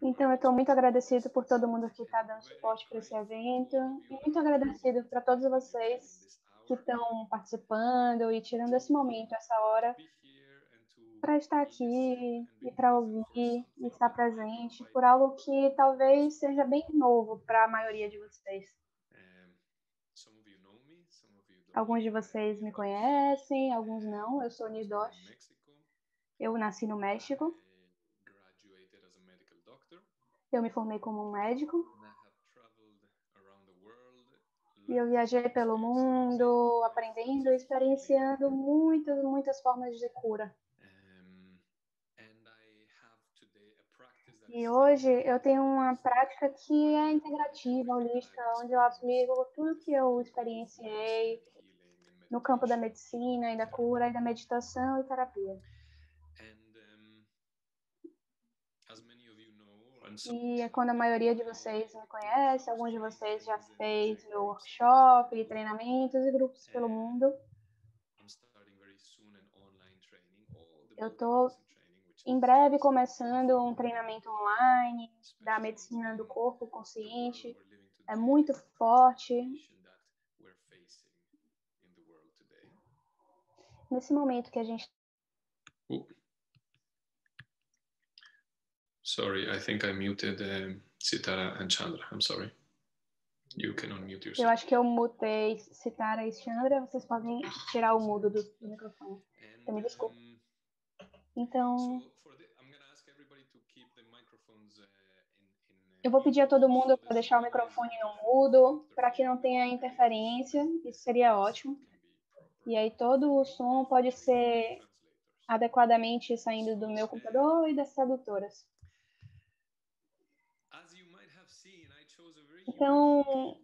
Então, eu estou muito agradecido por todo mundo que está dando suporte para esse evento e muito agradecido para todos vocês que estão participando e tirando esse momento, essa hora, para estar aqui e para ouvir e estar presente por algo que talvez seja bem novo para a maioria de vocês. Alguns de vocês me conhecem, alguns não. Eu sou Nidosh. Eu nasci no México. Eu me formei como um médico. E eu viajei pelo mundo, aprendendo e experienciando muitas formas de cura. E hoje eu tenho uma prática que é integrativa, holística, onde eu aplico tudo que eu experienciei no campo da medicina e da cura e da meditação e terapia. E é quando a maioria de vocês me conhece, alguns de vocês já fez meu workshop, e treinamentos e grupos pelo mundo. Eu estou em breve começando um treinamento online da medicina do corpo consciente. É muito forte. Nesse momento que a gente... Sorry, I think I muted Sitara and Chandra. I'm sorry. You can unmute yourself. Eu acho que eu mutei Sitara e Chandra. Vocês podem tirar o mudo do microfone. Eu me desculpo. Então, eu vou pedir a todo mundo para deixar o microfone no mudo, para que não tenha interferência. Isso seria ótimo. E aí todo o som pode ser adequadamente saindo do meu computador e das tradutoras. Então,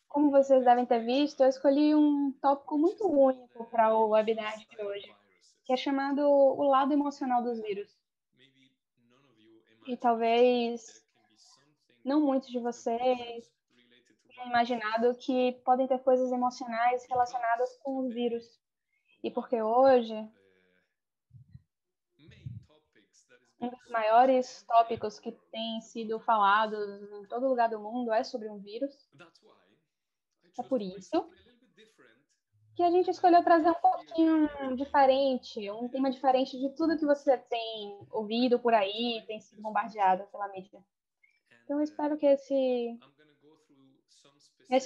como vocês devem ter visto, eu escolhi um tópico muito único para o webinar de hoje, que é chamado o lado emocional dos vírus. E talvez não muitos de vocês tenham imaginado que podem ter coisas emocionais relacionadas com os vírus. E porque hoje um dos maiores tópicos que tem sido falados em todo lugar do mundo é sobre um vírus. É por isso que a gente escolheu trazer um pouquinho diferente, um tema diferente de tudo que você tem ouvido por aí, tem sido bombardeado pela mídia. Então, eu espero que esse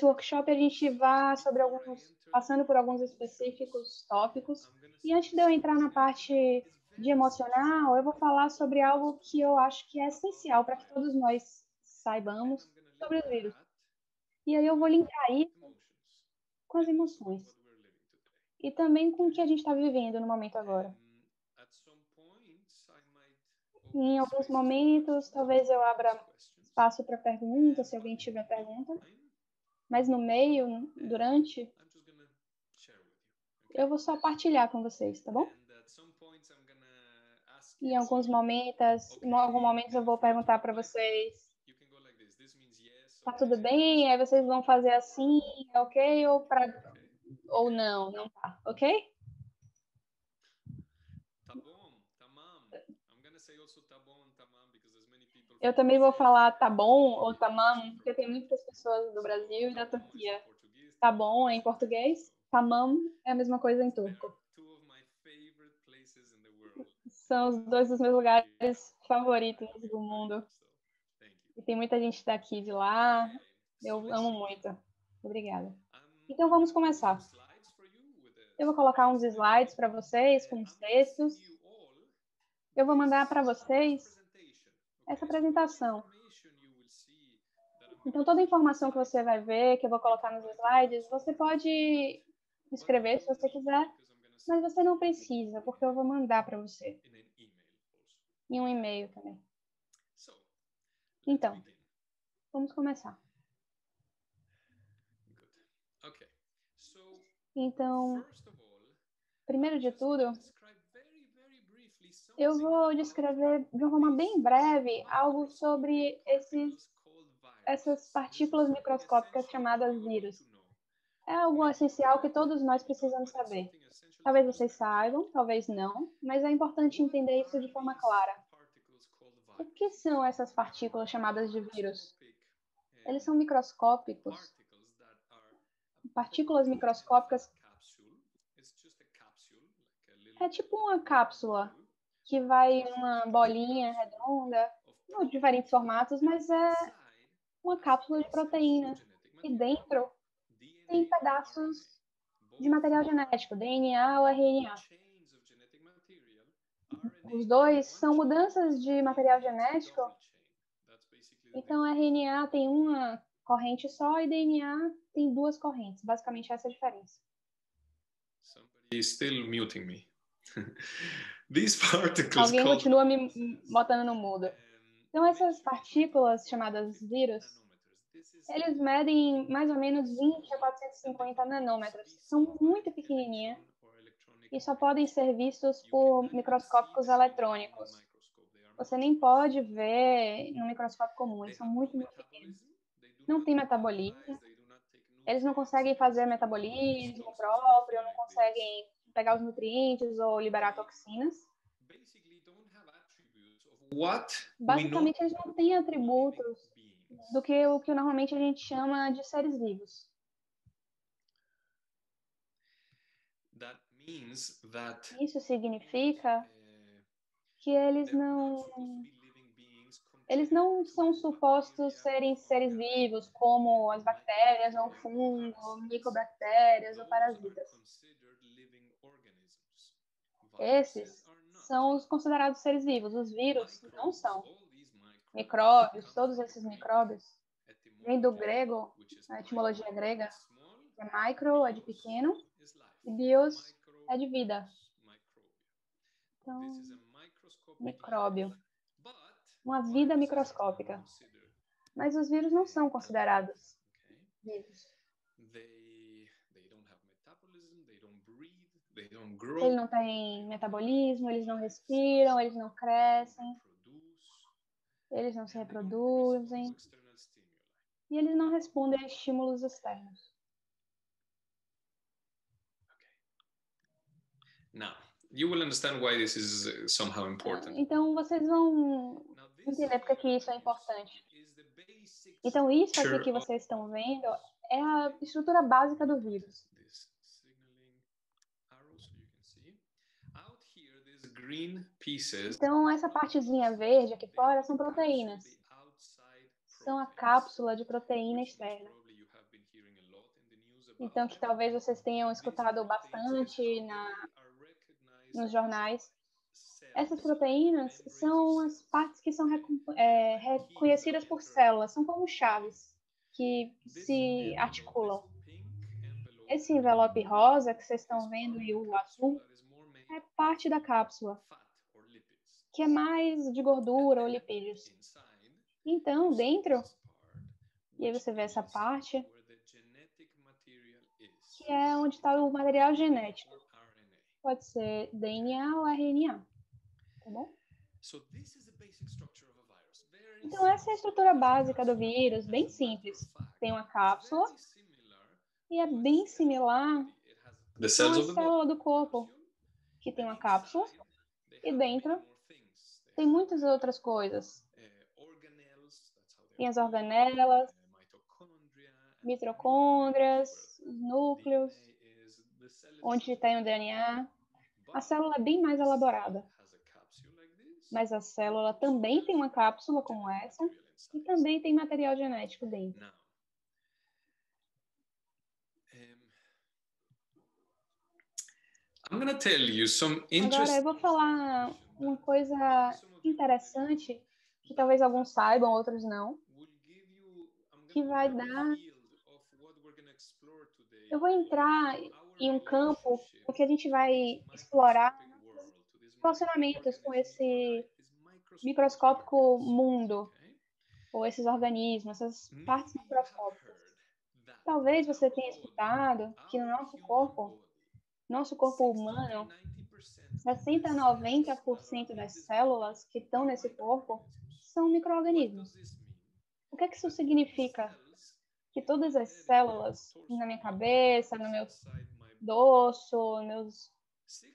workshop a gente vá passando por alguns específicos tópicos. E antes de eu entrar na parte de emocional, eu vou falar sobre algo que eu acho que é essencial para que todos nós saibamos sobre os vírus. E aí eu vou linkar isso com as emoções. E também com o que a gente está vivendo no momento agora. Em alguns momentos, talvez eu abra espaço para perguntas, se alguém tiver pergunta. Mas no meio, durante, eu vou só partilhar com vocês, tá bom? Em alguns momentos eu vou perguntar para vocês, tá tudo bem? Aí vocês vão fazer assim, ok? Ou não tá, ok? Eu também vou falar tá bom ou tamam, porque tem muitas pessoas do Brasil e da Turquia. Tá bom é em português, tamam é a mesma coisa em turco. São os dois dos meus lugares favoritos do mundo. E tem muita gente daqui e de lá. Eu amo muito. Obrigada. Então vamos começar. Eu vou colocar uns slides para vocês com os textos. Eu vou mandar para vocês essa apresentação. Então toda a informação que você vai ver, que eu vou colocar nos slides, você pode escrever se você quiser, mas você não precisa, porque eu vou mandar para você. Em um e-mail também. Então, vamos começar. Então, primeiro de tudo, eu vou descrever de uma forma bem breve algo sobre essas partículas microscópicas chamadas vírus. É algo essencial que todos nós precisamos saber. Talvez vocês saibam, talvez não, mas é importante entender isso de forma clara. O que são essas partículas chamadas de vírus? Eles são microscópicos. Partículas microscópicas é tipo uma cápsula que vai em uma bolinha redonda, ou de diferentes formatos, mas é uma cápsula de proteína. E dentro tem pedaços de material genético, DNA ou RNA. Os dois são mudanças de material genético. Então, RNA tem uma corrente só e DNA tem duas correntes. Basicamente, essa é a diferença. Somebody still muting me. These particles Alguém continua me botando no mudo. Então, essas partículas chamadas vírus, eles medem mais ou menos 20 a 450 nanômetros. São muito pequenininhas e só podem ser vistos por microscópicos eletrônicos. Você nem pode ver no microscópio comum, eles são muito, muito pequenos. Não tem metabolismo, eles não conseguem fazer metabolismo próprio, não conseguem pegar os nutrientes ou liberar toxinas. Basicamente, eles não têm atributos do que o que normalmente a gente chama de seres vivos. Isso significa que eles não são supostos serem seres vivos, como as bactérias, ou fungo, micobactérias ou parasitas. Esses são os considerados seres vivos. Os vírus não são. Micróbios, todos esses micróbios, vem do grego, a etimologia grega, que é micro, é de pequeno, e bios é de vida. Então, micróbio. Uma vida microscópica. Mas os vírus não são considerados vivos. Eles não têm metabolismo, eles não respiram, eles não crescem, eles não se reproduzem e eles não respondem a estímulos externos. Now, you will understand why this is somehow important. Então vocês vão entender porque que isso é importante. Então isso aqui que vocês estão vendo é a estrutura básica do vírus. Então essa partezinha verde aqui fora são proteínas. São a cápsula de proteína externa. Então que talvez vocês tenham escutado bastante nos jornais. Essas proteínas são as partes que são reconhecidas por células, são como chaves que se articulam. Esse envelope rosa que vocês estão vendo e o azul é parte da cápsula, que é mais de gordura ou lipídios. Então, dentro, e aí você vê essa parte, que é onde está o material genético. Pode ser DNA ou RNA, tá bom? Então, essa é a estrutura básica do vírus, bem simples. Tem uma cápsula e é bem similar a uma célula do corpo, que tem uma cápsula e dentro tem muitas outras coisas. Tem as organelas, mitocôndrias, os núcleos, onde tem o DNA. A célula é bem mais elaborada. Mas a célula também tem uma cápsula como essa e também tem material genético dentro. Agora eu vou falar uma coisa interessante que talvez alguns saibam, outros não, que vai dar... Eu vou entrar em um campo que a gente vai explorar relacionamentos com esse microscópico mundo, ou esses organismos, essas partes microscópicas. Talvez você tenha escutado que no nosso corpo humano, 60 a 90% das células que estão nesse corpo são micro-organismos. O que isso significa? Que todas as células na minha cabeça, no meu dorso, nos meus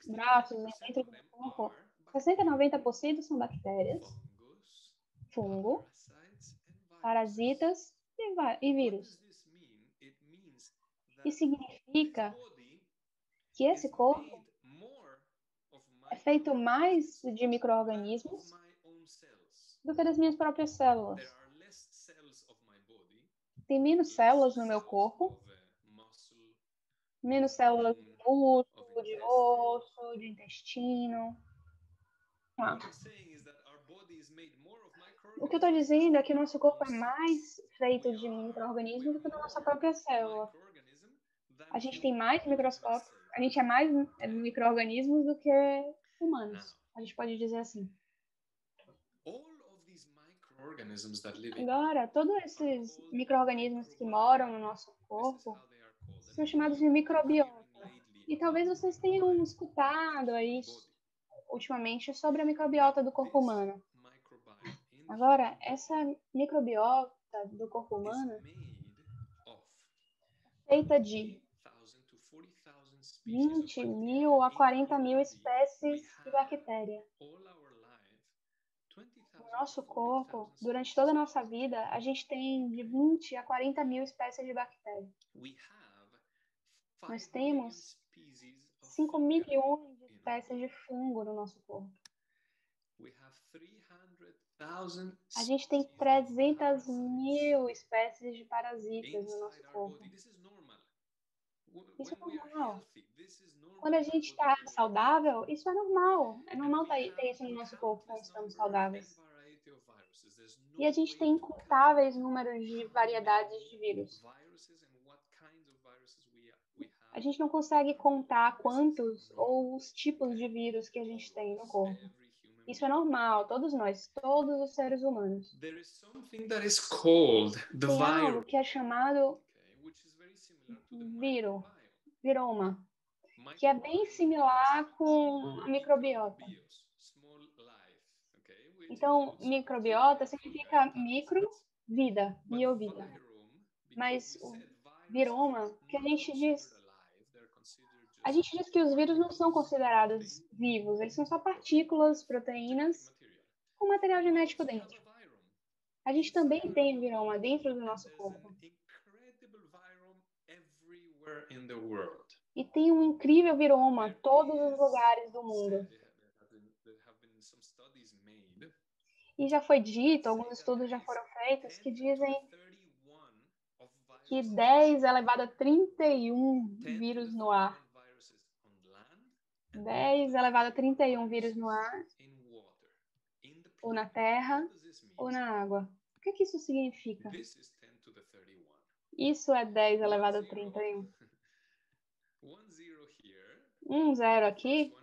braços, dentro do meu corpo, 60 a 90% são bactérias, fungo, parasitas e vírus. Isso significa que esse corpo é feito mais de micro-organismos do que das minhas próprias células. Tem menos células no meu corpo, menos células de músculo, de osso, de intestino. O que eu estou dizendo é que o nosso corpo é mais feito de micro-organismos do que da nossa própria célula. A gente tem mais microscópio, a gente é mais micro-organismos do que humanos. A gente pode dizer assim. Agora, todos esses micro-organismos que moram no nosso corpo são chamados de microbiota. E talvez vocês tenham escutado aí ultimamente sobre a microbiota do corpo humano. Agora, essa microbiota do corpo humano é feita de 20.000 a 40.000 espécies de bactéria. No nosso corpo, durante toda a nossa vida, a gente tem de 20 a 40.000 espécies de bactéria. Nós temos 5 milhões de espécies de fungo no nosso corpo. A gente tem 300.000 espécies de parasitas no nosso corpo. Isso é normal. Quando a gente está saudável, isso é normal. É normal ter isso no nosso corpo quando estamos saudáveis. E a gente tem incontáveis números de variedades de vírus. A gente não consegue contar quantos ou os tipos de vírus que a gente tem no corpo. Isso é normal, todos nós, todos os seres humanos. Tem algo que é chamado viroma, que é bem similar com a microbiota. Então, microbiota significa micro, vida, biovida. Mas o viroma, que a gente diz que os vírus não são considerados vivos, eles são só partículas, proteínas, com material genético dentro. A gente também tem viroma dentro do nosso corpo. E tem um incrível viroma em todos os lugares do mundo. E já foi dito, alguns estudos já foram feitos, que dizem que 10 elevado a 31 vírus no ar. 10 elevado a 31 vírus no ar, ou na terra, ou na água. O que isso significa? Isso é 10 elevado a 31. 0 aqui,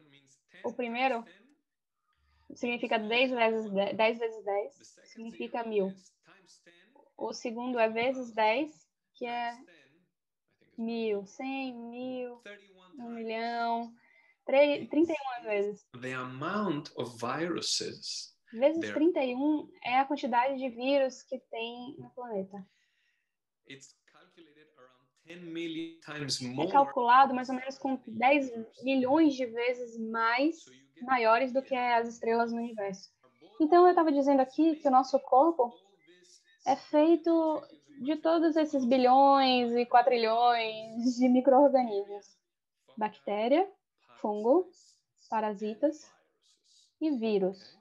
o primeiro, significa 10 vezes 10, significa 1000. O segundo é vezes 10, que é 1.000, 100, 1.000, 1 milhão, 31 vezes. Vezes 31 é a quantidade de vírus que tem no planeta. É calculado mais ou menos com 10 milhões de vezes maiores do que as estrelas no universo. Então, eu estava dizendo aqui que o nosso corpo é feito de todos esses bilhões e quatrilhões de micro-organismos. Bactéria, fungo, parasitas e vírus.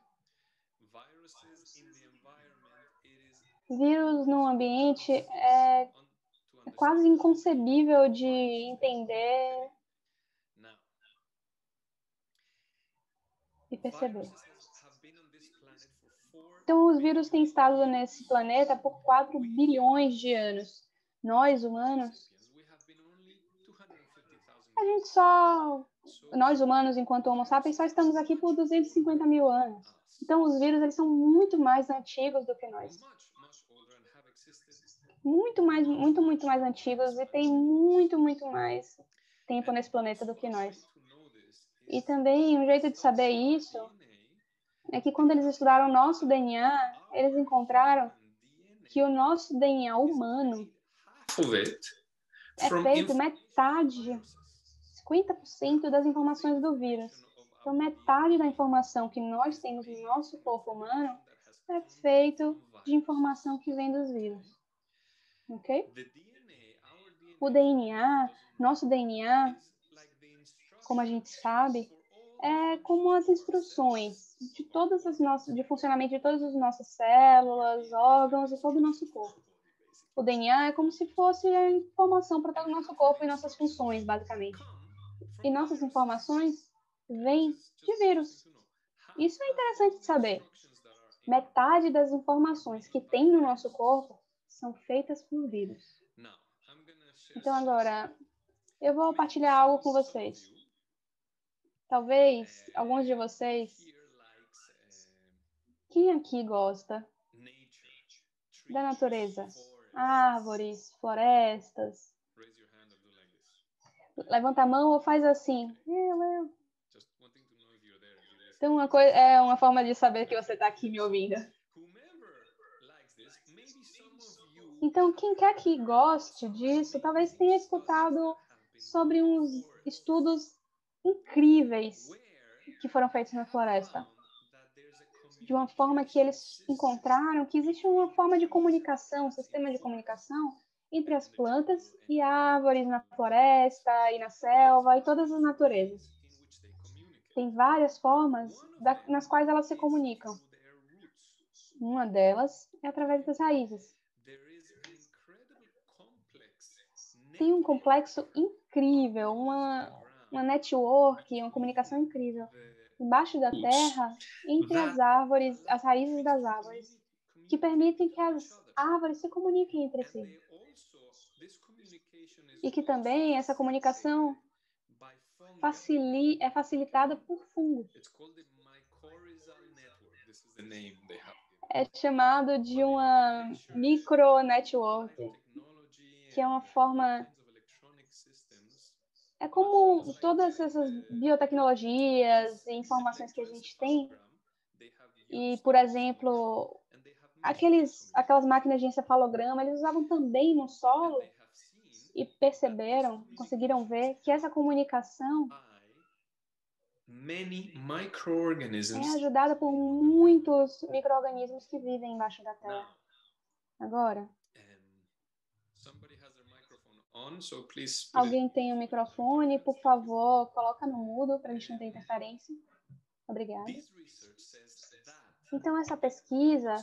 Vírus no ambiente é quase inconcebível de entender e perceber. Então, os vírus têm estado nesse planeta por 4 bilhões de anos. Nós, humanos, nós humanos, enquanto Homo sapiens, só estamos aqui por 250 mil anos. Então, os vírus, eles são muito mais antigos do que nós. Muito mais antigos e tem muito mais tempo nesse planeta do que nós. E também, um jeito de saber isso é que quando eles estudaram o nosso DNA, eles encontraram que o nosso DNA humano é feito metade, 50% das informações do vírus. Então, metade da informação que nós temos no nosso corpo humano é feito de informação que vem dos vírus. Ok? O DNA, nosso DNA, como a gente sabe, é como as instruções de todas as nossas, de funcionamento de todas as nossas células, órgãos e todo o nosso corpo. O DNA é como se fosse a informação para todo o nosso corpo e nossas funções, basicamente. E nossas informações vêm de vírus. Isso é interessante de saber. Metade das informações que tem no nosso corpo são feitas por vírus. Então agora, eu vou partilhar algo com vocês. Talvez alguns de vocês, quem aqui gosta da natureza? Árvores, florestas. Levanta a mão ou faz assim. Eu. Então é uma forma de saber que você está aqui me ouvindo. Então, quem quer que goste disso, talvez tenha escutado sobre uns estudos incríveis que foram feitos na floresta. De uma forma que eles encontraram que existe uma forma de comunicação, um sistema de comunicação entre as plantas e árvores na floresta e na selva e todas as naturezas. Tem várias formas nas quais elas se comunicam. Uma delas é através das raízes. Tem um complexo incrível, uma network, uma comunicação incrível embaixo da terra, entre as árvores, as raízes das árvores, que permitem que as árvores se comuniquem entre si. E que também essa comunicação é facilitada por fungos. É chamado de uma micronetwork, que é uma forma... É como todas essas biotecnologias e informações que a gente tem. E, por exemplo, aquelas máquinas de encefalograma, eles usavam também no solo e conseguiram ver que essa comunicação é ajudada por muitos micro-organismos que vivem embaixo da terra. Agora, alguém tem um microfone, por favor, coloca no mudo para a gente não ter interferência. Obrigada. Então, essa pesquisa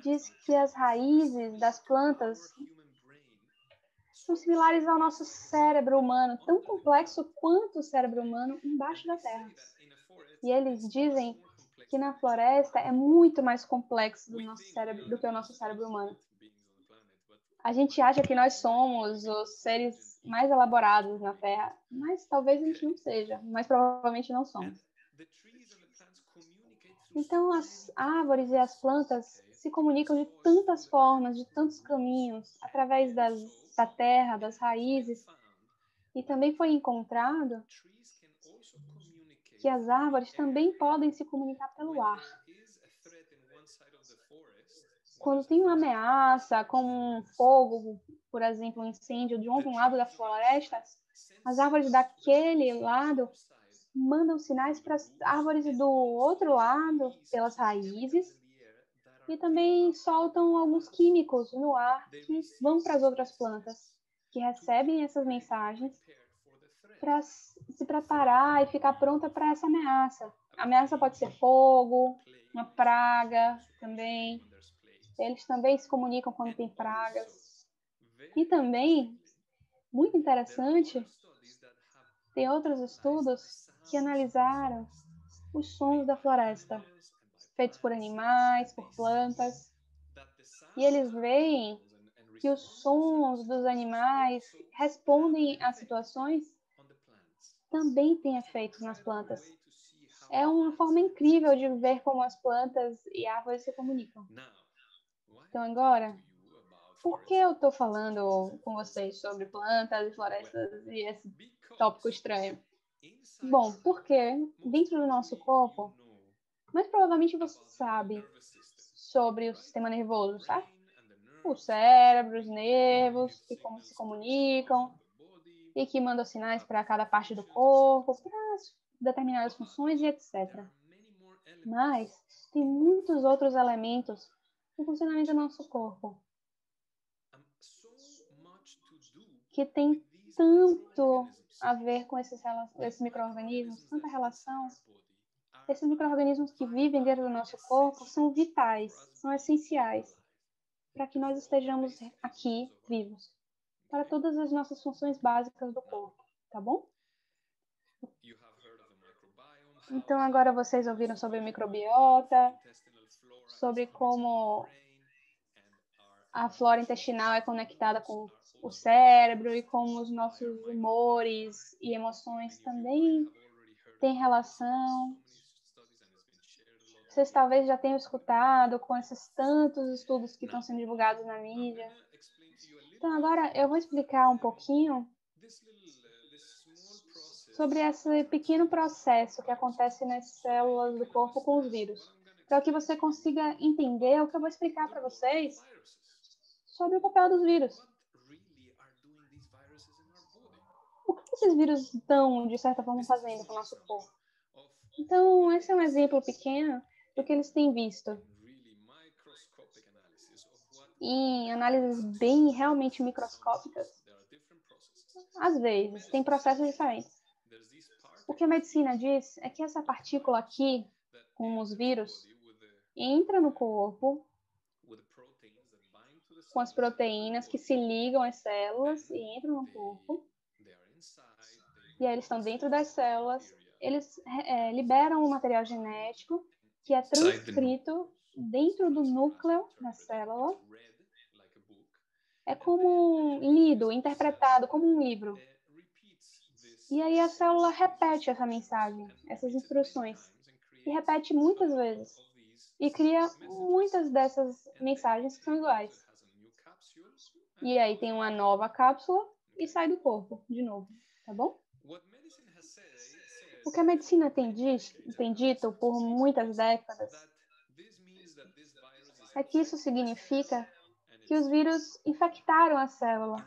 diz que as raízes das plantas são similares ao nosso cérebro humano, tão complexo quanto o cérebro humano embaixo da terra. E eles dizem que na floresta é muito mais complexo do que o nosso cérebro humano. A gente acha que nós somos os seres mais elaborados na Terra, mas talvez a gente não seja, mas provavelmente não somos. Então, as árvores e as plantas se comunicam de tantas formas, de tantos caminhos, através da terra, das raízes. E também foi encontrado que as árvores também podem se comunicar pelo ar. Quando tem uma ameaça, como um fogo, por exemplo, um incêndio de um lado da floresta, as árvores daquele lado mandam sinais para as árvores do outro lado pelas raízes e também soltam alguns químicos no ar que vão para as outras plantas, que recebem essas mensagens para se preparar e ficar pronta para essa ameaça. A ameaça pode ser fogo, uma praga também. Eles também se comunicam quando tem pragas. E também, muito interessante, tem outros estudos que analisaram os sons da floresta, feitos por animais, por plantas. E eles veem que os sons dos animais respondem a situações também têm efeitos nas plantas. É uma forma incrível de ver como as plantas e árvores se comunicam. Então agora, por que eu estou falando com vocês sobre plantas e florestas e esse tópico estranho? Bom, porque dentro do nosso corpo, mas provavelmente você sabe sobre o sistema nervoso, sabe? O cérebro, os nervos, que como se comunicam e que mandam sinais para cada parte do corpo, para determinadas funções e etc. Mas tem muitos outros elementos no funcionamento do nosso corpo que tem tanto a ver com esses micro-organismos, tanta relação. Esses micro-organismos que vivem dentro do nosso corpo são vitais, são essenciais para que nós estejamos aqui vivos, para todas as nossas funções básicas do corpo, tá bom? Então agora vocês ouviram sobre o microbiota, sobre como a flora intestinal é conectada com o cérebro e como os nossos humores e emoções também têm relação. Vocês talvez já tenham escutado com esses tantos estudos que estão sendo divulgados na mídia. Então agora eu vou explicar um pouquinho sobre esse pequeno processo que acontece nas células do corpo com os vírus, para que você consiga entender o que eu vou explicar para vocês sobre o papel dos vírus. O que esses vírus estão, de certa forma, fazendo com o nosso corpo? Então, esse é um exemplo pequeno do que eles têm visto. Em análises bem realmente microscópicas, às vezes, tem processos diferentes. O que a medicina diz é que essa partícula aqui, com os vírus, entra no corpo com as proteínas que se ligam às células e entram no corpo. E aí eles estão dentro das células, eles liberam o material genético que é transcrito dentro do núcleo da célula. É como lido, interpretado como um livro. E aí a célula repete essa mensagem, essas instruções, e repete muitas vezes. E cria muitas dessas mensagens que são iguais. E aí tem uma nova cápsula e sai do corpo de novo, tá bom? O que a medicina tem dito por muitas décadas é que isso significa que os vírus infectaram a célula.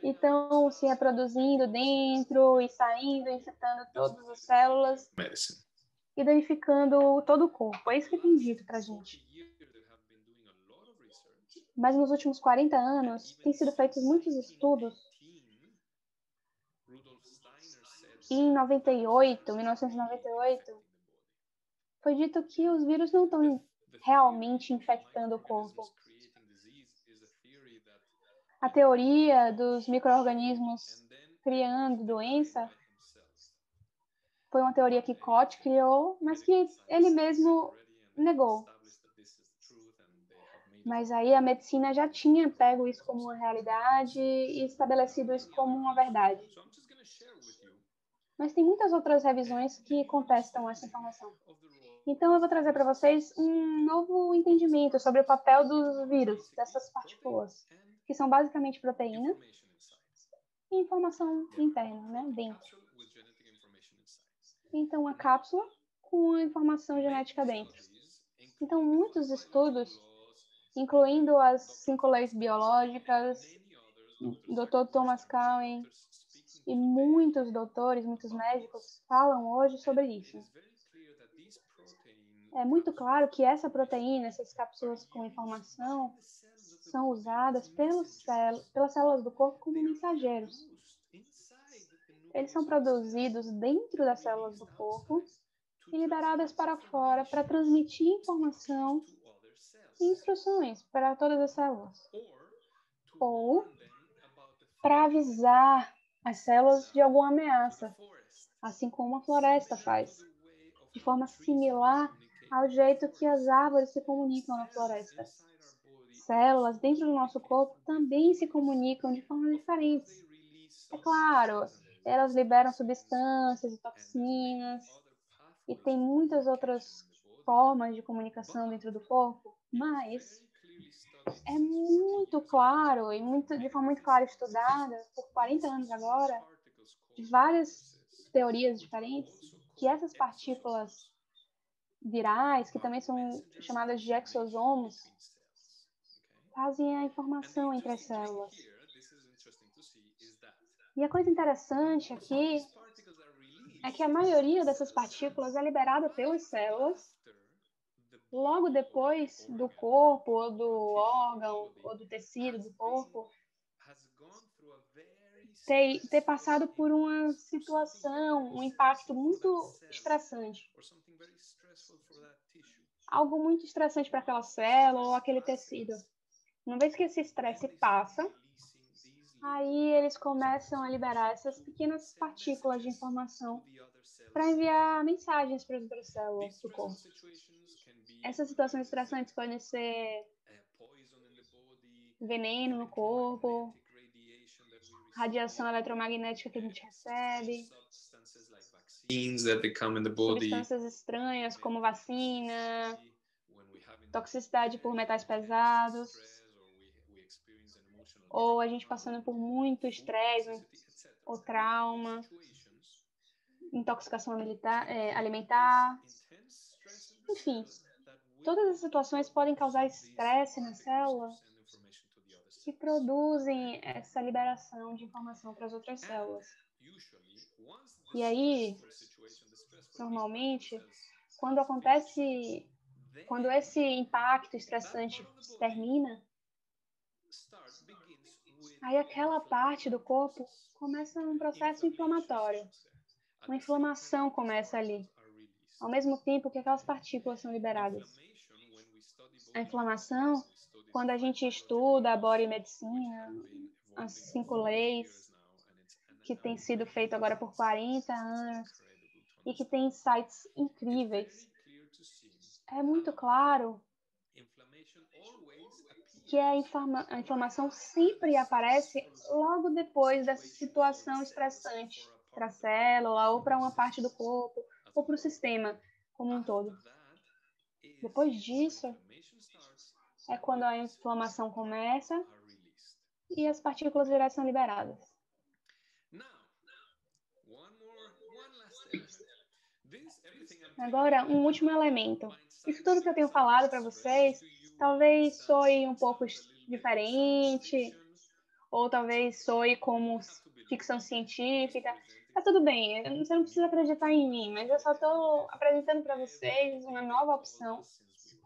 E estão se reproduzindo dentro e saindo, infectando todas as células e danificando todo o corpo. É isso que tem dito pra gente. Mas nos últimos 40 anos, têm sido feitos muitos estudos. E em 1998, foi dito que os vírus não estão realmente infectando o corpo. A teoria dos micro-organismos criando doença foi uma teoria que Koch criou, mas que ele mesmo negou. Mas aí a medicina já tinha pego isso como uma realidade e estabelecido isso como uma verdade. Mas tem muitas outras revisões que contestam essa informação. Então eu vou trazer para vocês um novo entendimento sobre o papel dos vírus, dessas partículas, que são basicamente proteína e informação interna, né, dentro. Então, a cápsula com a informação genética dentro. Então, muitos estudos, incluindo as 5 leis biológicas, Dr. Thomas Cowan e muitos doutores, muitos médicos falam hoje sobre isso. É muito claro que essa proteína, essas cápsulas com informação, são usadas pelas células do corpo como mensageiros. Eles são produzidos dentro das células do corpo e liberadas para fora para transmitir informação e instruções para todas as células. Ou para avisar as células de alguma ameaça, assim como a floresta faz, de forma similar ao jeito que as árvores se comunicam na floresta. Células dentro do nosso corpo também se comunicam de formas diferentes. É claro, elas liberam substâncias e toxinas, e tem muitas outras formas de comunicação dentro do corpo, mas é muito claro e de forma muito clara estudada por 40 anos agora, de várias teorias diferentes, que essas partículas virais, que também são chamadas de exossomos, fazem a informação entre as células. E a coisa interessante aqui é que a maioria dessas partículas é liberada pelas células logo depois do corpo, ou do órgão, ou do tecido do corpo ter passado por uma situação, um impacto muito estressante. Algo muito estressante para aquela célula ou aquele tecido. Uma vez que esse estresse passa, aí eles começam a liberar essas pequenas partículas de informação para enviar mensagens para as outras células do corpo. Essas situações estressantes podem ser veneno no corpo, radiação eletromagnética que a gente recebe, substâncias estranhas como vacina, toxicidade por metais pesados, ou a gente passando por muito estresse ou trauma, intoxicação alimentar, enfim. Todas as situações podem causar estresse na célula que produzem essa liberação de informação para as outras células. E aí, normalmente, quando esse impacto estressante termina, aí aquela parte do corpo começa um processo inflamatório. Uma inflamação começa ali, ao mesmo tempo que aquelas partículas são liberadas. A inflamação, quando a gente estuda a body medicina, as 5 leis, que tem sido feito agora por 40 anos, e que tem insights incríveis, é muito claro que a inflamação sempre aparece logo depois dessa situação estressante para a célula, ou para uma parte do corpo, ou para o sistema como um todo. Depois disso, é quando a inflamação começa e as partículas virais são liberadas. Agora, um último elemento. Isso tudo que eu tenho falado para vocês, talvez soe um pouco diferente, ou talvez soe como ficção científica. Tá tudo bem, você não precisa acreditar em mim, mas eu só estou apresentando para vocês uma nova opção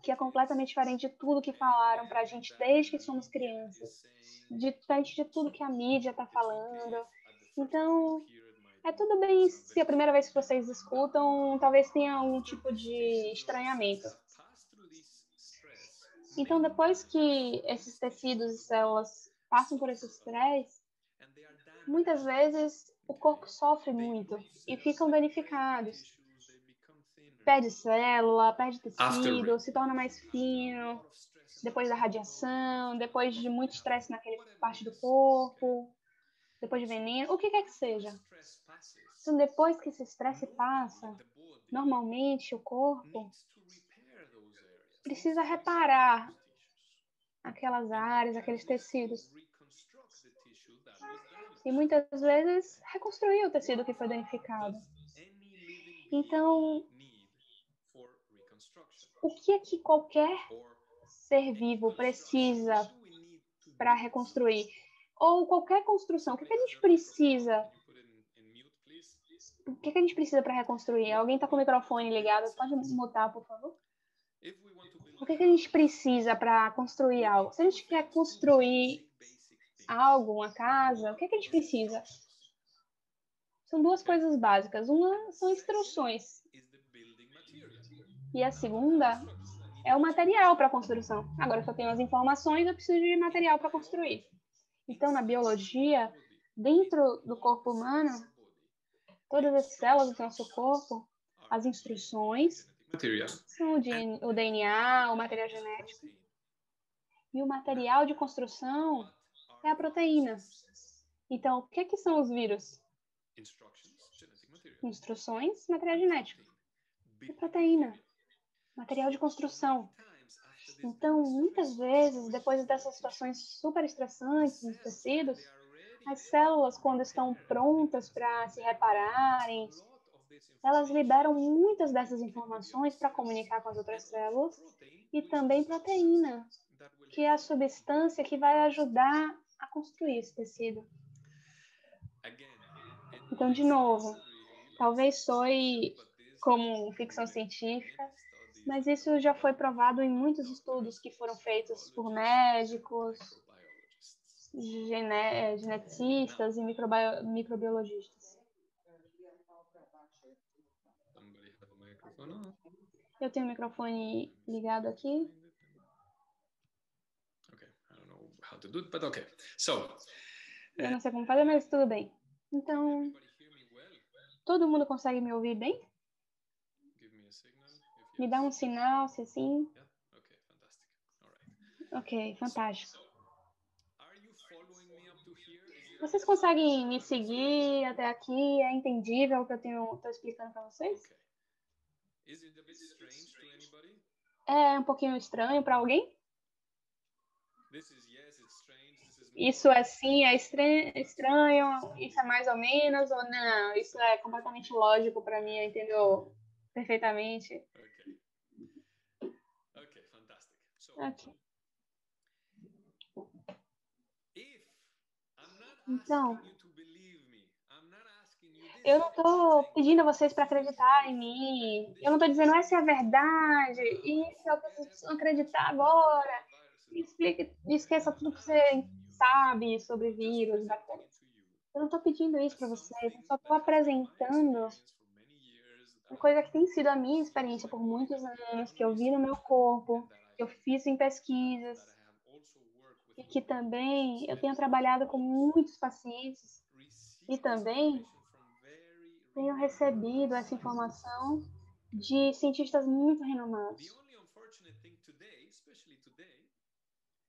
que é completamente diferente de tudo que falaram pra gente desde que somos crianças, diferente de tudo que a mídia tá falando. Então, é tudo bem se a primeira vez que vocês escutam, talvez tenha algum tipo de estranhamento. Então, depois que esses tecidos e células passam por esse estresse, muitas vezes o corpo sofre muito e ficam danificados. Perde célula, perde tecido, se torna mais fino, depois da radiação, depois de muito estresse naquela parte do corpo, depois de veneno, o que quer que seja. Então, depois que esse estresse passa, normalmente o corpo precisa reparar aquelas áreas, aqueles tecidos. E muitas vezes reconstruir o tecido que foi danificado. Então, o que é que qualquer ser vivo precisa para reconstruir? Ou qualquer construção, o que é que a gente precisa? O que é que a gente precisa para reconstruir? Alguém está com o microfone ligado? Pode mutar, por favor? O que é que a gente precisa para construir algo? Se a gente quer construir algo, uma casa, o que é que a gente precisa? São duas coisas básicas. Uma são instruções. E a segunda é o material para a construção. Agora, se eu tenho as informações, eu preciso de material para construir. Então, na biologia, dentro do corpo humano, todas as células do nosso corpo, as instruções são o DNA, o material genético. E o material de construção é a proteína. Então, o que são os vírus? Instruções, material genético. E proteína, material de construção. Então, muitas vezes, depois dessas situações super estressantes nos tecidos, as células, quando estão prontas para se repararem, elas liberam muitas dessas informações para comunicar com as outras células e também proteína, que é a substância que vai ajudar a construir esse tecido. Então, de novo, Talvez soe como ficção científica, mas isso já foi provado em muitos estudos que foram feitos por médicos, geneticistas e microbiologistas. Eu tenho o microfone ligado aqui. Eu não sei como fazer, mas tudo bem. Então, todo mundo consegue me ouvir bem? Me dá um sinal, se sim. Ok, fantástico. Vocês conseguem me seguir até aqui? É entendível o que eu estou explicando para vocês? É um pouquinho estranho para alguém? Isso é sim, é estranho, isso é mais ou menos, ou não? Isso é completamente lógico para mim, entendeu perfeitamente. Ok, fantástico. Okay. Então, eu não estou pedindo a vocês para acreditar em mim. Eu não estou dizendo essa é a verdade, isso é o que vocês precisam acreditar agora. Esqueça tudo que você sabe sobre vírus, bactérias. Eu não estou pedindo isso para vocês, eu só estou apresentando uma coisa que tem sido a minha experiência por muitos anos, que eu vi no meu corpo, que eu fiz em pesquisas, e que também eu tenho trabalhado com muitos pacientes, e também tenho recebido essa informação de cientistas muito renomados.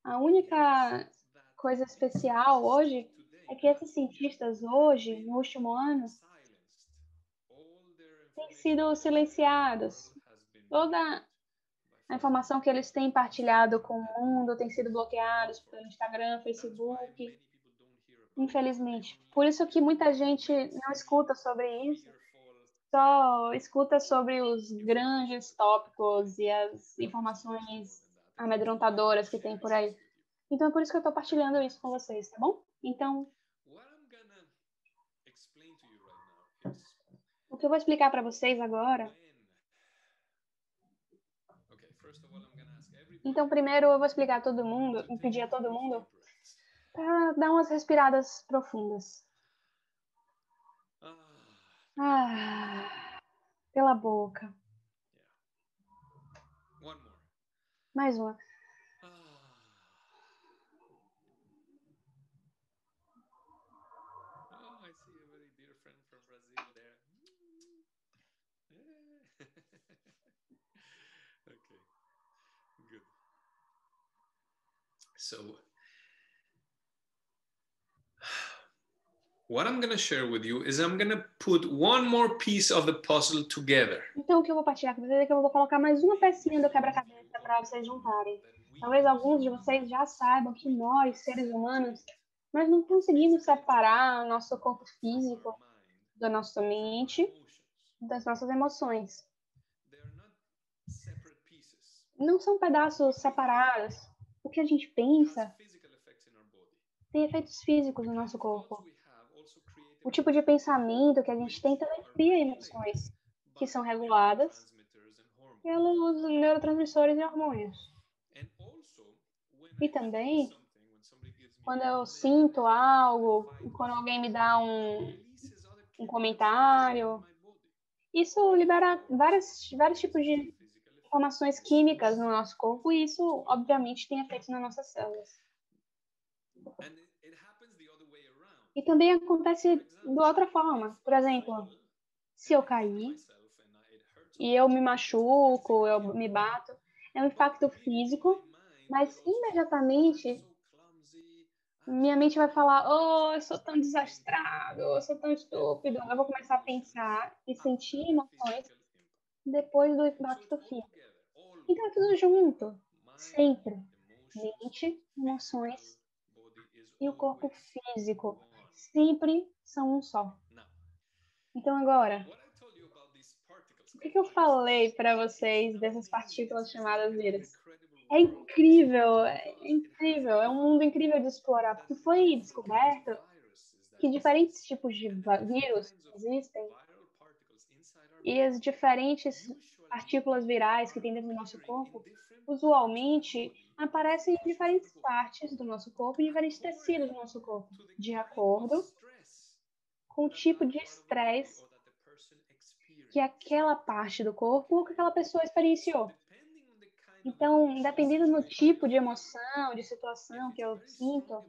A única coisa especial hoje é que esses cientistas hoje, no último ano, têm sido silenciados. Toda a informação que eles têm partilhado com o mundo tem sido bloqueada pelo Instagram, Facebook, infelizmente. Por isso que muita gente não escuta sobre isso, só escuta sobre os grandes tópicos e as informações amedrontadoras que tem por aí. Então é por isso que eu estou partilhando isso com vocês, tá bom? Então, o que eu vou explicar para vocês agora. Então, primeiro eu vou explicar a todo mundo, e pedir a todo mundo para dar umas respiradas profundas. Pela boca. Mais uma. I see a very dear friend from Brazil there. Okay, good. So, what I'm going to share with you is I'm going to put one more piece of the puzzle together. Então, o que eu vou partilhar com vocês é que eu vou colocar mais uma pecinha do quebra-cabeça para vocês juntarem. Talvez alguns de vocês já saibam que nós, seres humanos, nós não conseguimos separar o nosso corpo físico da nossa mente, das nossas emoções. Não são pedaços separados. O que a gente pensa tem efeitos físicos no nosso corpo. O tipo de pensamento que a gente tem também cria emoções, que são reguladas pelos neurotransmissores e hormônios. E também, quando eu sinto algo, quando alguém me dá um comentário, isso libera vários tipos de informações químicas no nosso corpo e isso, obviamente, tem efeitos nas nossas células. E também acontece de outra forma. Por exemplo, se eu cair e eu me machuco, eu me bato, é um impacto físico, mas imediatamente minha mente vai falar: oh, eu sou tão desastrado, eu sou tão estúpido. Eu vou começar a pensar e sentir emoções depois do impacto físico. Então é tudo junto, sempre. Mente, emoções e o corpo físico sempre são um só. Então agora, o que eu falei para vocês dessas partículas chamadas vírus? É incrível, é um mundo incrível de explorar, porque foi descoberto que diferentes tipos de vírus existem E as diferentes partículas virais que tem dentro do nosso corpo, usualmente aparecem em diferentes partes do nosso corpo, em diferentes tecidos do nosso corpo, de acordo com o tipo de estresse que aquela parte do corpo ou que aquela pessoa experienciou. Então, dependendo do tipo de emoção, de situação que eu sinto,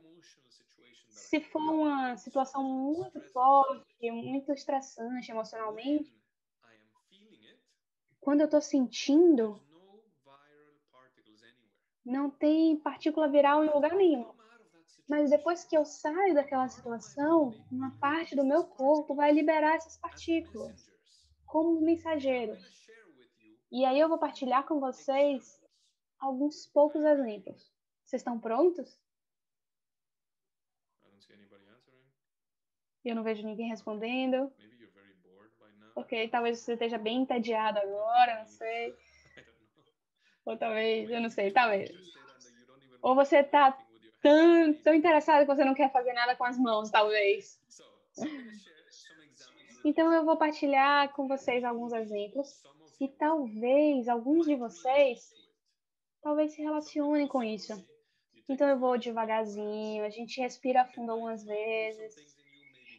se for uma situação muito forte, muito estressante emocionalmente, quando eu estou sentindo, não tem partícula viral em lugar nenhum. Mas depois que eu saio daquela situação, uma parte do meu corpo vai liberar essas partículas, como mensageiros. E aí eu vou partilhar com vocês alguns poucos exemplos. Vocês estão prontos? Eu não vejo ninguém respondendo. Ok, talvez você esteja bem entediado agora, não sei. Ou talvez, eu não sei, talvez. Ou você está tão interessado que você não quer fazer nada com as mãos, talvez. Então eu vou partilhar com vocês alguns exemplos e talvez alguns de vocês talvez se relacionem com isso. Então eu vou devagarzinho, a gente respira fundo algumas vezes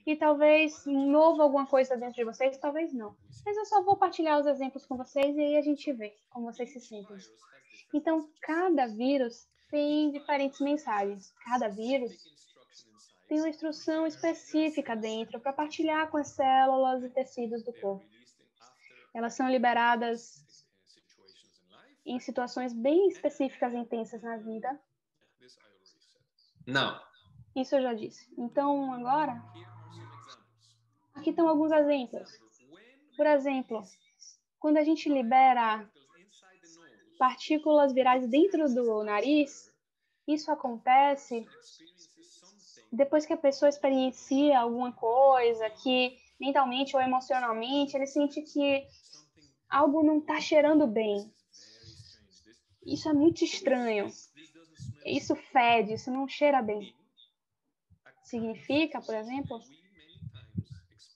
e talvez mova alguma coisa dentro de vocês, talvez não. Mas eu só vou partilhar os exemplos com vocês e aí a gente vê como vocês se sentem. Então cada vírus tem diferentes mensagens. Cada vírus tem uma instrução específica dentro para partilhar com as células e tecidos do corpo. Elas são liberadas em situações bem específicas e intensas na vida. Não. Isso eu já disse. Então, agora, aqui estão alguns exemplos. Por exemplo, quando a gente libera partículas virais dentro do nariz, isso acontece depois que a pessoa experiencia alguma coisa que mentalmente ou emocionalmente ele sente que algo não está cheirando bem. Isso é muito estranho. Isso fede, isso não cheira bem. Significa, por exemplo,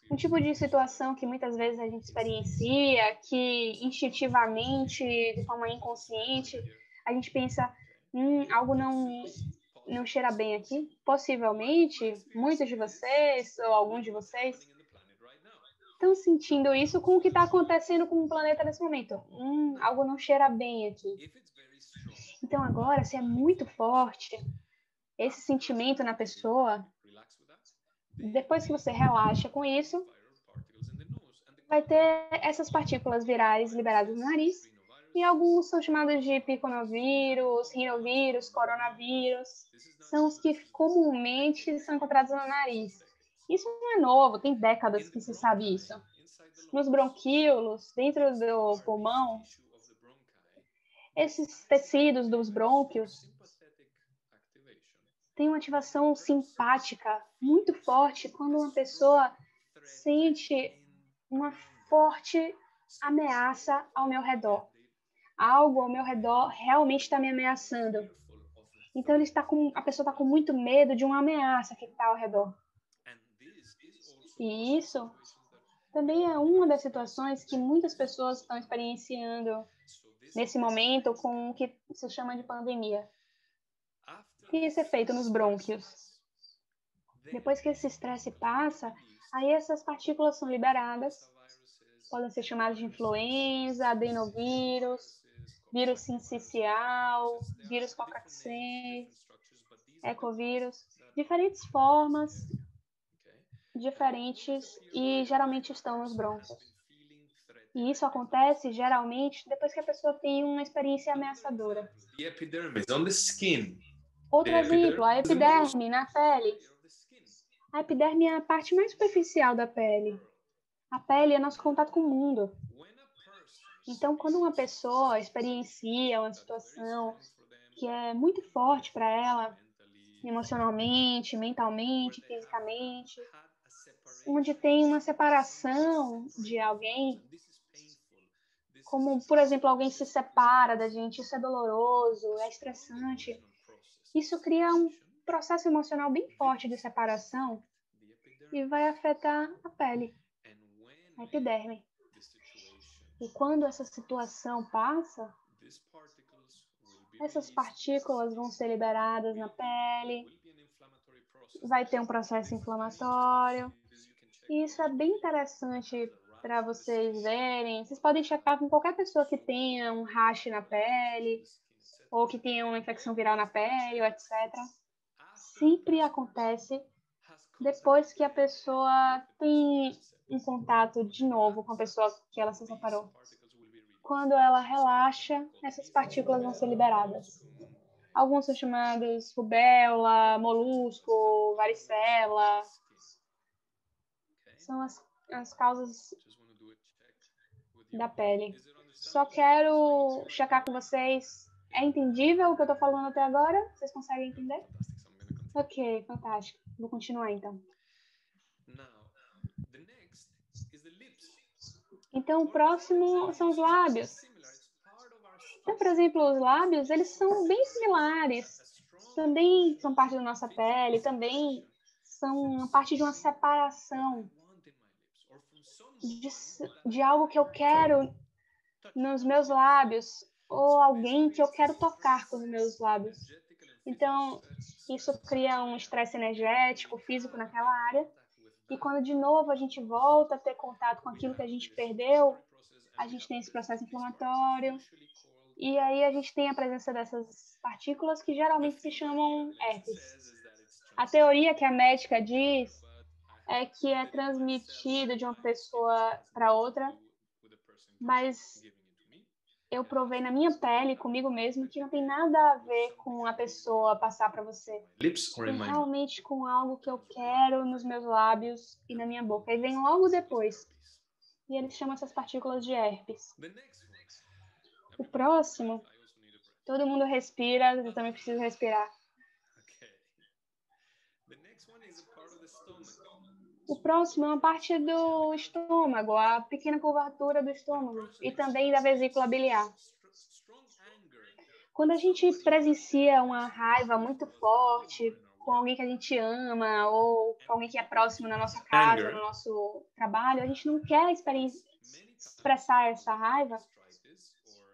um tipo de situação que muitas vezes a gente experiencia, que instintivamente, de forma inconsciente, a gente pensa, algo não cheira bem aqui. Possivelmente, muitos de vocês, ou alguns de vocês, estão sentindo isso com o que está acontecendo com o planeta nesse momento. Algo não cheira bem aqui. Então agora, se é muito forte esse sentimento na pessoa, depois que você relaxa com isso, vai ter essas partículas virais liberadas no nariz, e alguns são chamados de piconovírus, rinovírus, coronavírus, são os que comumente são encontrados no nariz. Isso não é novo, tem décadas que se sabe isso. Nos bronquíolos, dentro do pulmão, esses tecidos dos brônquios têm uma ativação simpática muito forte quando uma pessoa sente uma forte ameaça ao meu redor. Algo ao meu redor realmente está me ameaçando. Então a pessoa está com muito medo de uma ameaça que está ao redor. E isso também é uma das situações que muitas pessoas estão experienciando nesse momento com o que se chama de pandemia. Tem esse efeito nos brônquios. Depois que esse estresse passa, aí essas partículas são liberadas, podem ser chamadas de influenza, adenovírus, vírus sincicial, vírus cocaxi, ecovírus, diferentes formas, diferentes e geralmente estão nos brônquios. E isso acontece geralmente depois que a pessoa tem uma experiência ameaçadora. Outro exemplo, a epiderme na pele. A epiderme é a parte mais superficial da pele. A pele é nosso contato com o mundo. Então, quando uma pessoa experiencia uma situação que é muito forte para ela, emocionalmente, mentalmente, fisicamente, onde tem uma separação de alguém, como, por exemplo, alguém se separa da gente, isso é doloroso, é estressante, isso cria um processo emocional bem forte de separação e vai afetar a pele, a epiderme. E quando essa situação passa, essas partículas vão ser liberadas na pele, vai ter um processo inflamatório. E isso é bem interessante para vocês verem. Vocês podem checar com qualquer pessoa que tenha um rash na pele, ou que tenha uma infecção viral na pele, ou etc. Sempre acontece depois que a pessoa tem um contato de novo com a pessoa que ela se separou. Quando ela relaxa, essas partículas vão ser liberadas. Alguns são chamados rubéola, molusco, varicela. São as causas da pele. Só quero checar com vocês. É entendível o que eu estou falando até agora? Vocês conseguem entender? Ok, fantástico. Vou continuar então. Então, o próximo são os lábios. Então, por exemplo, os lábios, eles são bem similares. Também são parte da nossa pele, também são parte de uma separação de algo que eu quero nos meus lábios ou alguém que eu quero tocar com os meus lábios. Então, isso cria um estresse energético, físico naquela área. E quando de novo a gente volta a ter contato com aquilo que a gente perdeu, a gente tem esse processo inflamatório. E aí a gente tem a presença dessas partículas que geralmente se chamam herpes. A teoria que a médica diz é que é transmitido de uma pessoa para outra, mas eu provei na minha pele, comigo mesmo, que não tem nada a ver com a pessoa passar para você. Tem realmente com algo que eu quero nos meus lábios e na minha boca. E vem logo depois. E eles chamam essas partículas de herpes. O próximo, todo mundo respira, eu também preciso respirar. O próximo é uma parte do estômago, a pequena curvatura do estômago e também da vesícula biliar. Quando a gente presencia uma raiva muito forte com alguém que a gente ama ou com alguém que é próximo na nossa casa, no nosso trabalho, a gente não quer expressar essa raiva.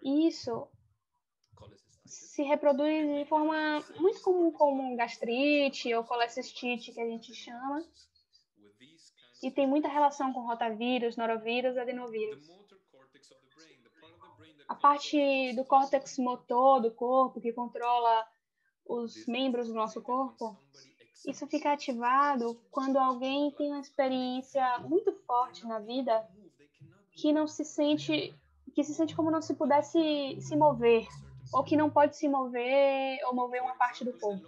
E isso se reproduz de forma muito comum como gastrite ou colecistite, que a gente chama. E tem muita relação com rotavírus, norovírus e adenovírus. A parte do córtex motor do corpo, que controla os membros do nosso corpo, isso fica ativado quando alguém tem uma experiência muito forte na vida que se sente como não se pudesse se mover, ou que não pode se mover ou mover uma parte do corpo.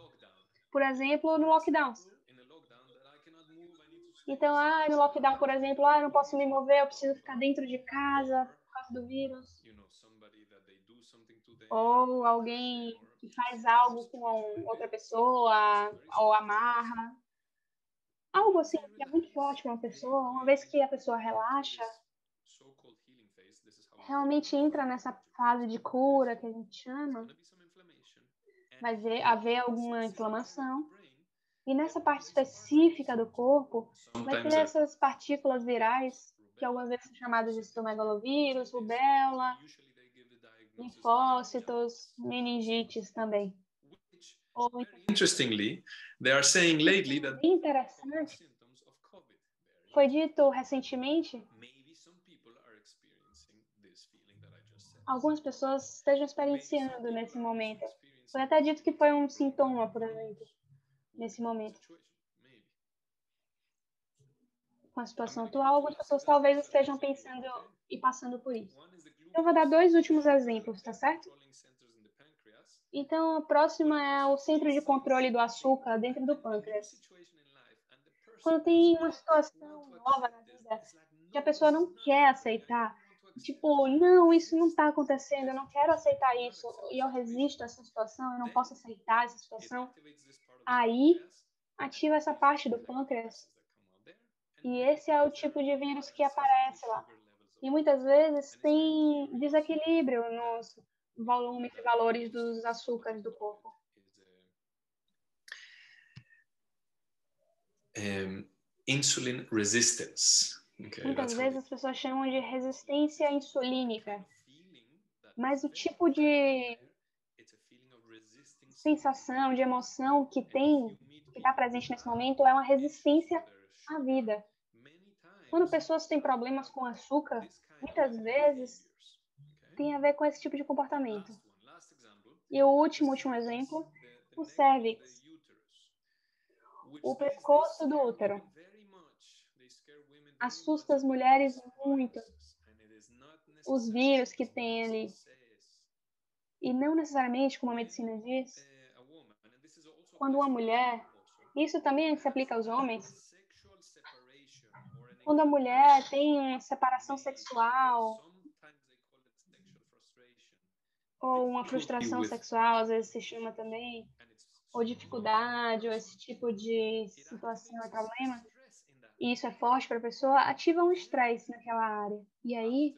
Por exemplo, no lockdown. Então, no lockdown, por exemplo, eu não posso me mover, eu preciso ficar dentro de casa por causa do vírus. Ou alguém que faz algo com outra pessoa, ou amarra. Algo assim que é muito forte para uma pessoa, uma vez que a pessoa relaxa, realmente entra nessa fase de cura que a gente chama, vai haver alguma inflamação. E nessa parte específica do corpo, vai ter essas partículas virais, que algumas vezes são chamadas de citomegalovírus, rubéola, linfócitos, meningites também. Interestingly, they are saying lately that bem interessante, foi dito recentemente, algumas pessoas estejam experienciando nesse momento. Foi até dito que foi um sintoma, por exemplo, nesse momento. Com a situação atual, algumas pessoas talvez estejam pensando e passando por isso. Eu vou dar 2 últimos exemplos, tá certo? Então, a próxima é o centro de controle do açúcar dentro do pâncreas. Quando tem uma situação nova na vida que a pessoa não quer aceitar, tipo, não, isso não está acontecendo, eu não quero aceitar isso, e eu resisto a essa situação, eu não posso aceitar essa situação, aí ativa essa parte do pâncreas. E esse é o tipo de vírus que aparece lá. E muitas vezes tem desequilíbrio nos volumes e valores dos açúcares do corpo. Insulin resistance. Okay, Muitas that's vezes as pessoas chamam de resistência insulínica, mas o tipo de sensação, de emoção que está presente nesse momento é uma resistência à vida. Quando pessoas têm problemas com açúcar, muitas vezes tem a ver com esse tipo de comportamento. E o último exemplo, o cérvix, o pescoço do útero. Assusta as mulheres muito, os vírus que tem ali. E não necessariamente, como a medicina diz, quando uma mulher, isso também se aplica aos homens, quando a mulher tem uma separação sexual, ou uma frustração sexual, às vezes se chama também, ou dificuldade, ou esse tipo de situação ou problema, e isso é forte para a pessoa, ativa um estresse naquela área. E aí,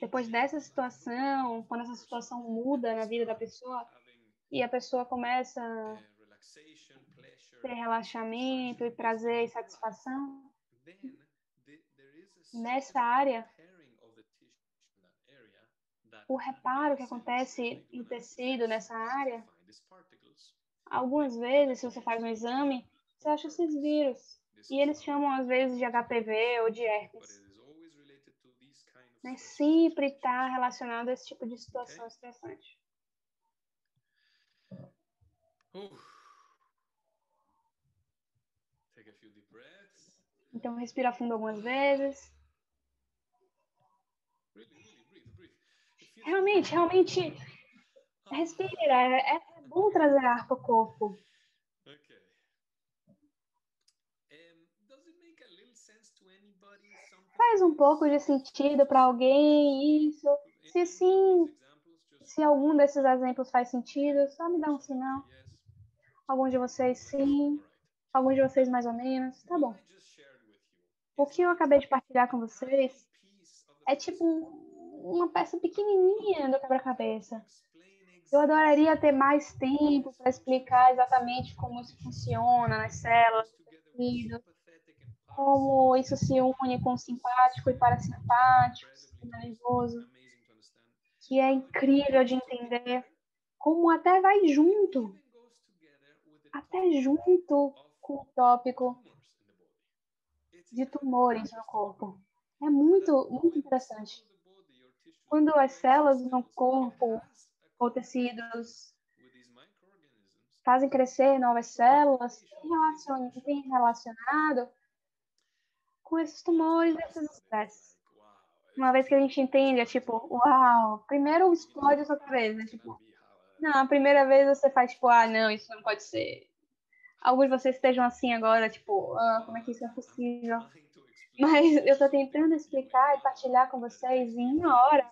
depois dessa situação, quando essa situação muda na vida da pessoa, e a pessoa começa a ter relaxamento e prazer e satisfação, nessa área, o reparo que acontece no tecido nessa área, algumas vezes, se você faz um exame, você acha esses vírus. E eles chamam, às vezes, de HPV ou de herpes. Mas sempre está relacionado a esse tipo de situação estressante. Então, respira fundo algumas vezes. Realmente, respira. É bom trazer ar para o corpo. Faz um pouco de sentido para alguém isso? Se sim, se algum desses exemplos faz sentido, só me dá um sinal. Alguns de vocês sim, alguns de vocês mais ou menos. Tá bom. O que eu acabei de partilhar com vocês é tipo uma peça pequenininha do quebra-cabeça. Eu adoraria ter mais tempo para explicar exatamente como isso funciona nas células, no tecido, como isso se une com o simpático e parasimpático, o sistema nervoso, que é incrível de entender, como até junto com o tópico de tumores no corpo. É muito, muito interessante. Quando as células no corpo ou tecidos fazem crescer novas células, tem relacionado com esses tumores, esses estresses. Uma vez que a gente entende, é tipo, uau, primeiro explode a sua cabeça, né? Tipo, não, a primeira vez você faz tipo, não, isso não pode ser. Alguns de vocês estejam assim agora, tipo, como é que isso é possível? Mas eu estou tentando explicar e partilhar com vocês em uma hora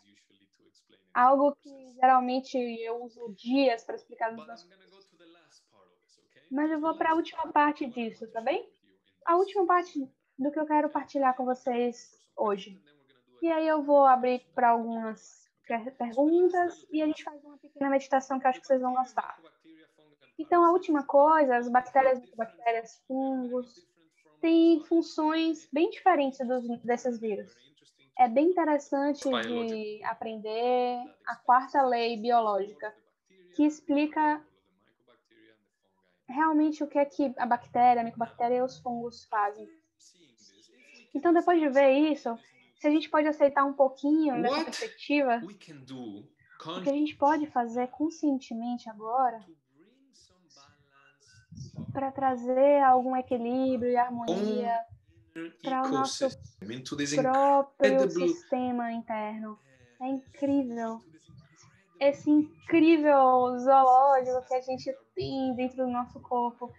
algo que geralmente eu uso dias para explicar nos meus cursos. Mas eu vou para a última parte disso, tá bem? A última parte do que eu quero partilhar com vocês hoje. E aí eu vou abrir para algumas perguntas e a gente faz uma pequena meditação que eu acho que vocês vão gostar. Então, a última coisa, as bactérias, micobactérias, fungos, têm funções bem diferentes desses vírus. É bem interessante de aprender a quarta lei biológica, que explica realmente o que é que a bactéria, a micobactéria e os fungos fazem. Então, depois de ver isso, se a gente pode aceitar um pouquinho dessa perspectiva, o que a gente pode fazer conscientemente agora para trazer algum equilíbrio e harmonia para o nosso próprio sistema interno. É incrível. Esse incrível zoológico que a gente tem dentro do nosso corpo,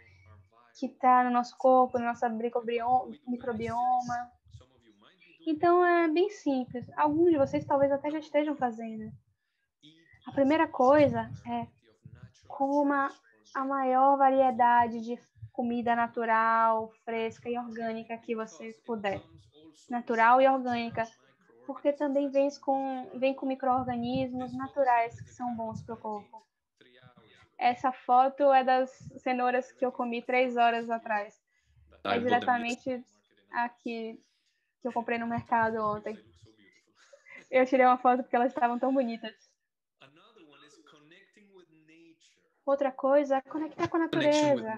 que está no nosso corpo, no nosso microbioma. Então é bem simples. Alguns de vocês talvez até já estejam fazendo. A primeira coisa é coma a maior variedade de comida natural, fresca e orgânica que você puder. Natural e orgânica, porque também vem com micro-organismos naturais que são bons para o corpo. Essa foto é das cenouras que eu comi 3 horas atrás. É diretamente aqui que eu comprei no mercado ontem. Eu tirei uma foto porque elas estavam tão bonitas. Outra coisa é conectar com a natureza.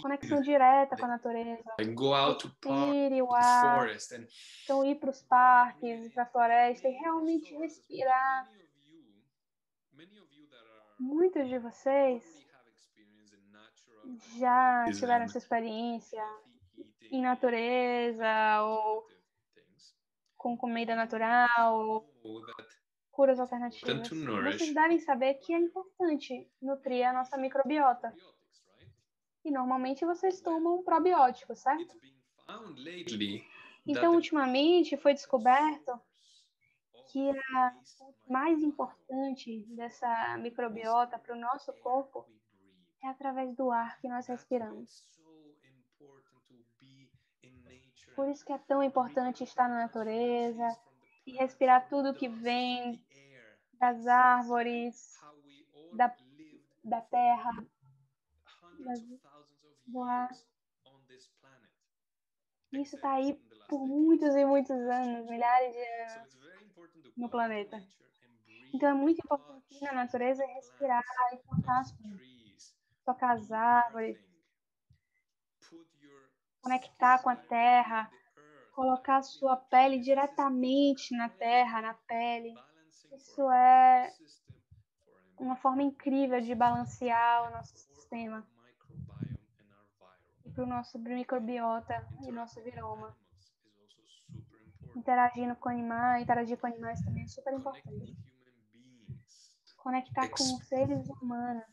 Conexão direta com a natureza. Respire o ar. Então, ir para os parques, para a floresta e realmente respirar. Muitos de vocês já tiveram essa experiência em natureza ou com comida natural, curas alternativas. Vocês devem saber que é importante nutrir a nossa microbiota. E normalmente vocês tomam probióticos, certo? Então, ultimamente foi descoberto que a mais importante dessa microbiota para o nosso corpo é através do ar que nós respiramos. Por isso que é tão importante estar na natureza e respirar tudo que vem das árvores, da terra, do ar. Isso está aí por muitos e muitos anos, milhares de anos no planeta. Então é muito importante ir na natureza e respirar e tocar as coisas, tocar as árvores, conectar com a terra, colocar a sua pele diretamente na terra, na pele. Isso é uma forma incrível de balancear o nosso sistema e para o nosso microbiota e nosso viroma. Interagir com animais também é super importante. Conectar com seres humanos,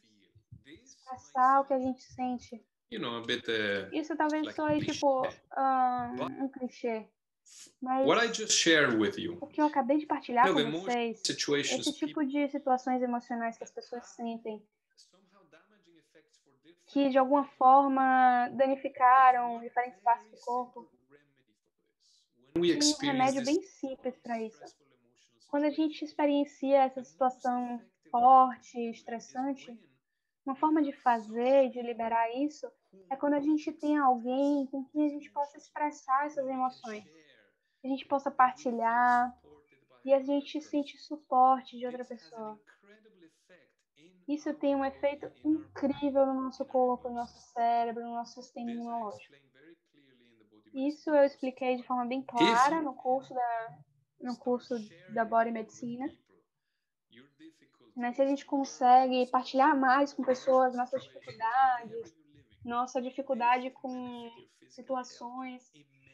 expressar o que a gente sente. Isso talvez soe tipo um clichê, mas o que eu acabei de partilhar com vocês, esse tipo de situações emocionais que as pessoas sentem, que de alguma forma danificaram diferentes partes do corpo, tem um remédio bem simples para isso. Quando a gente experiencia essa situação forte, estressante, uma forma de fazer, de liberar isso, é quando a gente tem alguém com quem a gente possa expressar essas emoções. Que a gente possa partilhar e a gente sente suporte de outra pessoa. Isso tem um efeito incrível no nosso corpo, no nosso cérebro, no nosso sistema imunológico. Isso eu expliquei de forma bem clara no curso da Body Medicina. Mas se a gente consegue partilhar mais com pessoas nossas dificuldades, nossa dificuldade com situações,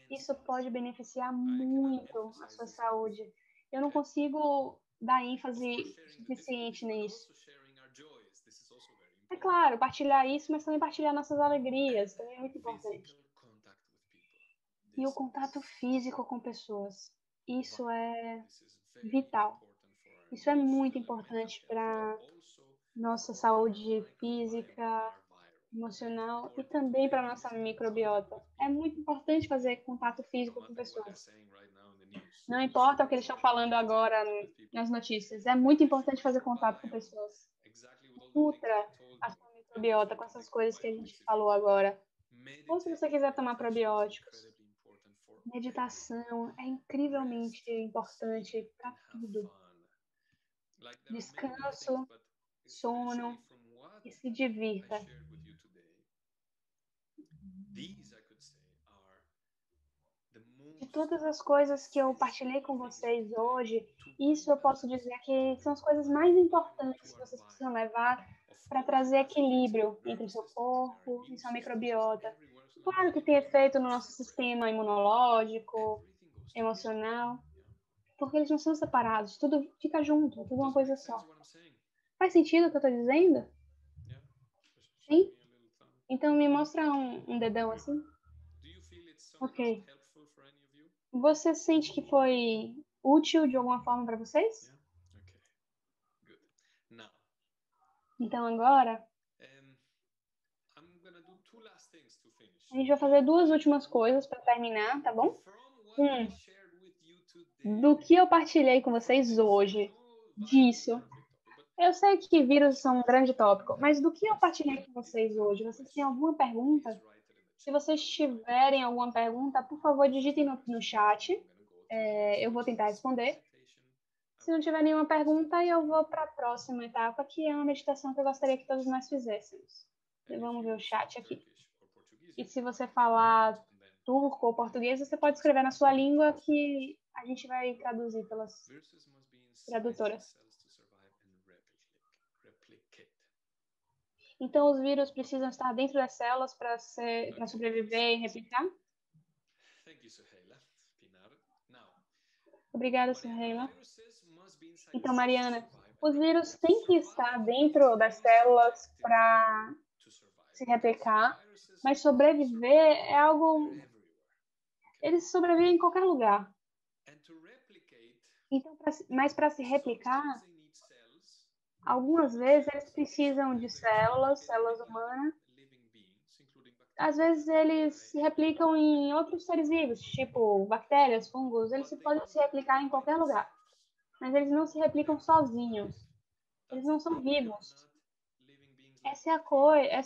isso pode beneficiar muito a sua saúde. Eu não consigo dar ênfase suficiente nisso. É claro, partilhar isso, mas também partilhar nossas alegrias, também é muito importante. E o contato físico com pessoas, isso é vital. Isso é muito importante para nossa saúde física, emocional e também para nossa microbiota. É muito importante fazer contato físico com pessoas. Não importa o que eles estão falando agora nas notícias, é muito importante fazer contato com pessoas. Nutra a sua microbiota com essas coisas que a gente falou agora. Ou se você quiser tomar probióticos. Meditação é incrivelmente importante para tudo. Descanso, sono e se divirta. De todas as coisas que eu partilhei com vocês hoje, isso eu posso dizer que são as coisas mais importantes que vocês precisam levar para trazer equilíbrio entre o seu corpo e sua microbiota. Claro que tem efeito no nosso sistema imunológico, emocional, porque eles não são separados, tudo fica junto, é tudo uma coisa só. Faz sentido o que eu estou dizendo? Sim? Então me mostra um dedão assim. Ok. Você sente que foi útil de alguma forma para vocês? Então agora a gente vai fazer duas últimas coisas para terminar, tá bom? Do que eu partilhei com vocês hoje, disso. Eu sei que vírus são um grande tópico, mas do que eu partilhei com vocês hoje, vocês têm alguma pergunta? Se vocês tiverem alguma pergunta, por favor, digitem no chat. Eu vou tentar responder. Se não tiver nenhuma pergunta, eu vou para a próxima etapa, que é uma meditação que eu gostaria que todos nós fizéssemos. Vamos ver o chat aqui. E se você falar turco ou português, você pode escrever na sua língua que a gente vai traduzir pelas tradutoras. Então, os vírus precisam estar dentro das células para sobreviver e replicar? Obrigada, Suheila. Então, Mariana, os vírus têm que estar dentro das células para se replicar, mas sobreviver é algo... Eles sobrevivem em qualquer lugar. Então, mas para se replicar, algumas vezes eles precisam de células humanas. Às vezes eles se replicam em outros seres vivos, tipo bactérias, fungos. Eles podem se replicar em qualquer lugar, mas eles não se replicam sozinhos. Eles não são vivos. Essa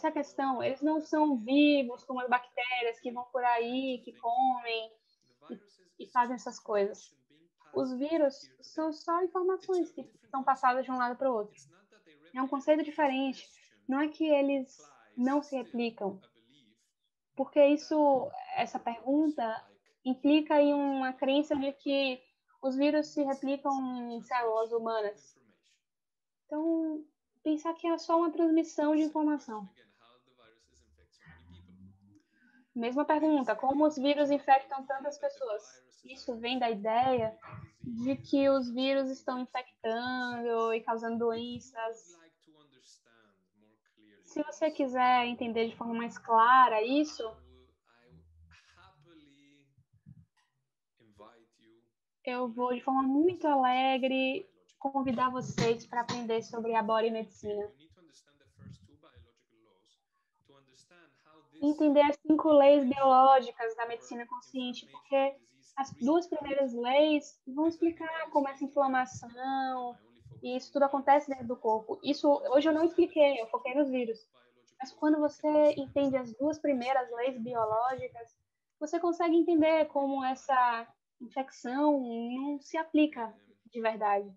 é a questão. Eles não são vivos como as bactérias que vão por aí, que comem e fazem essas coisas. Os vírus são só informações que são passadas de um lado para o outro. É um conceito diferente. Não é que eles não se replicam, porque essa pergunta implica em uma crença de que os vírus se replicam em células humanas. Então, pensar que é só uma transmissão de informação. Mesma pergunta, como os vírus infectam tantas pessoas? Isso vem da ideia de que os vírus estão infectando e causando doenças. Se você quiser entender de forma mais clara isso, eu vou de forma muito alegre convidar vocês para aprender sobre a biomedicina. Entender as 5 leis biológicas da medicina consciente, porque as 2 primeiras leis vão explicar como essa inflamação e isso tudo acontece dentro do corpo. Isso hoje eu não expliquei, eu foquei nos vírus. Mas quando você entende as 2 primeiras leis biológicas, você consegue entender como essa infecção não se aplica de verdade.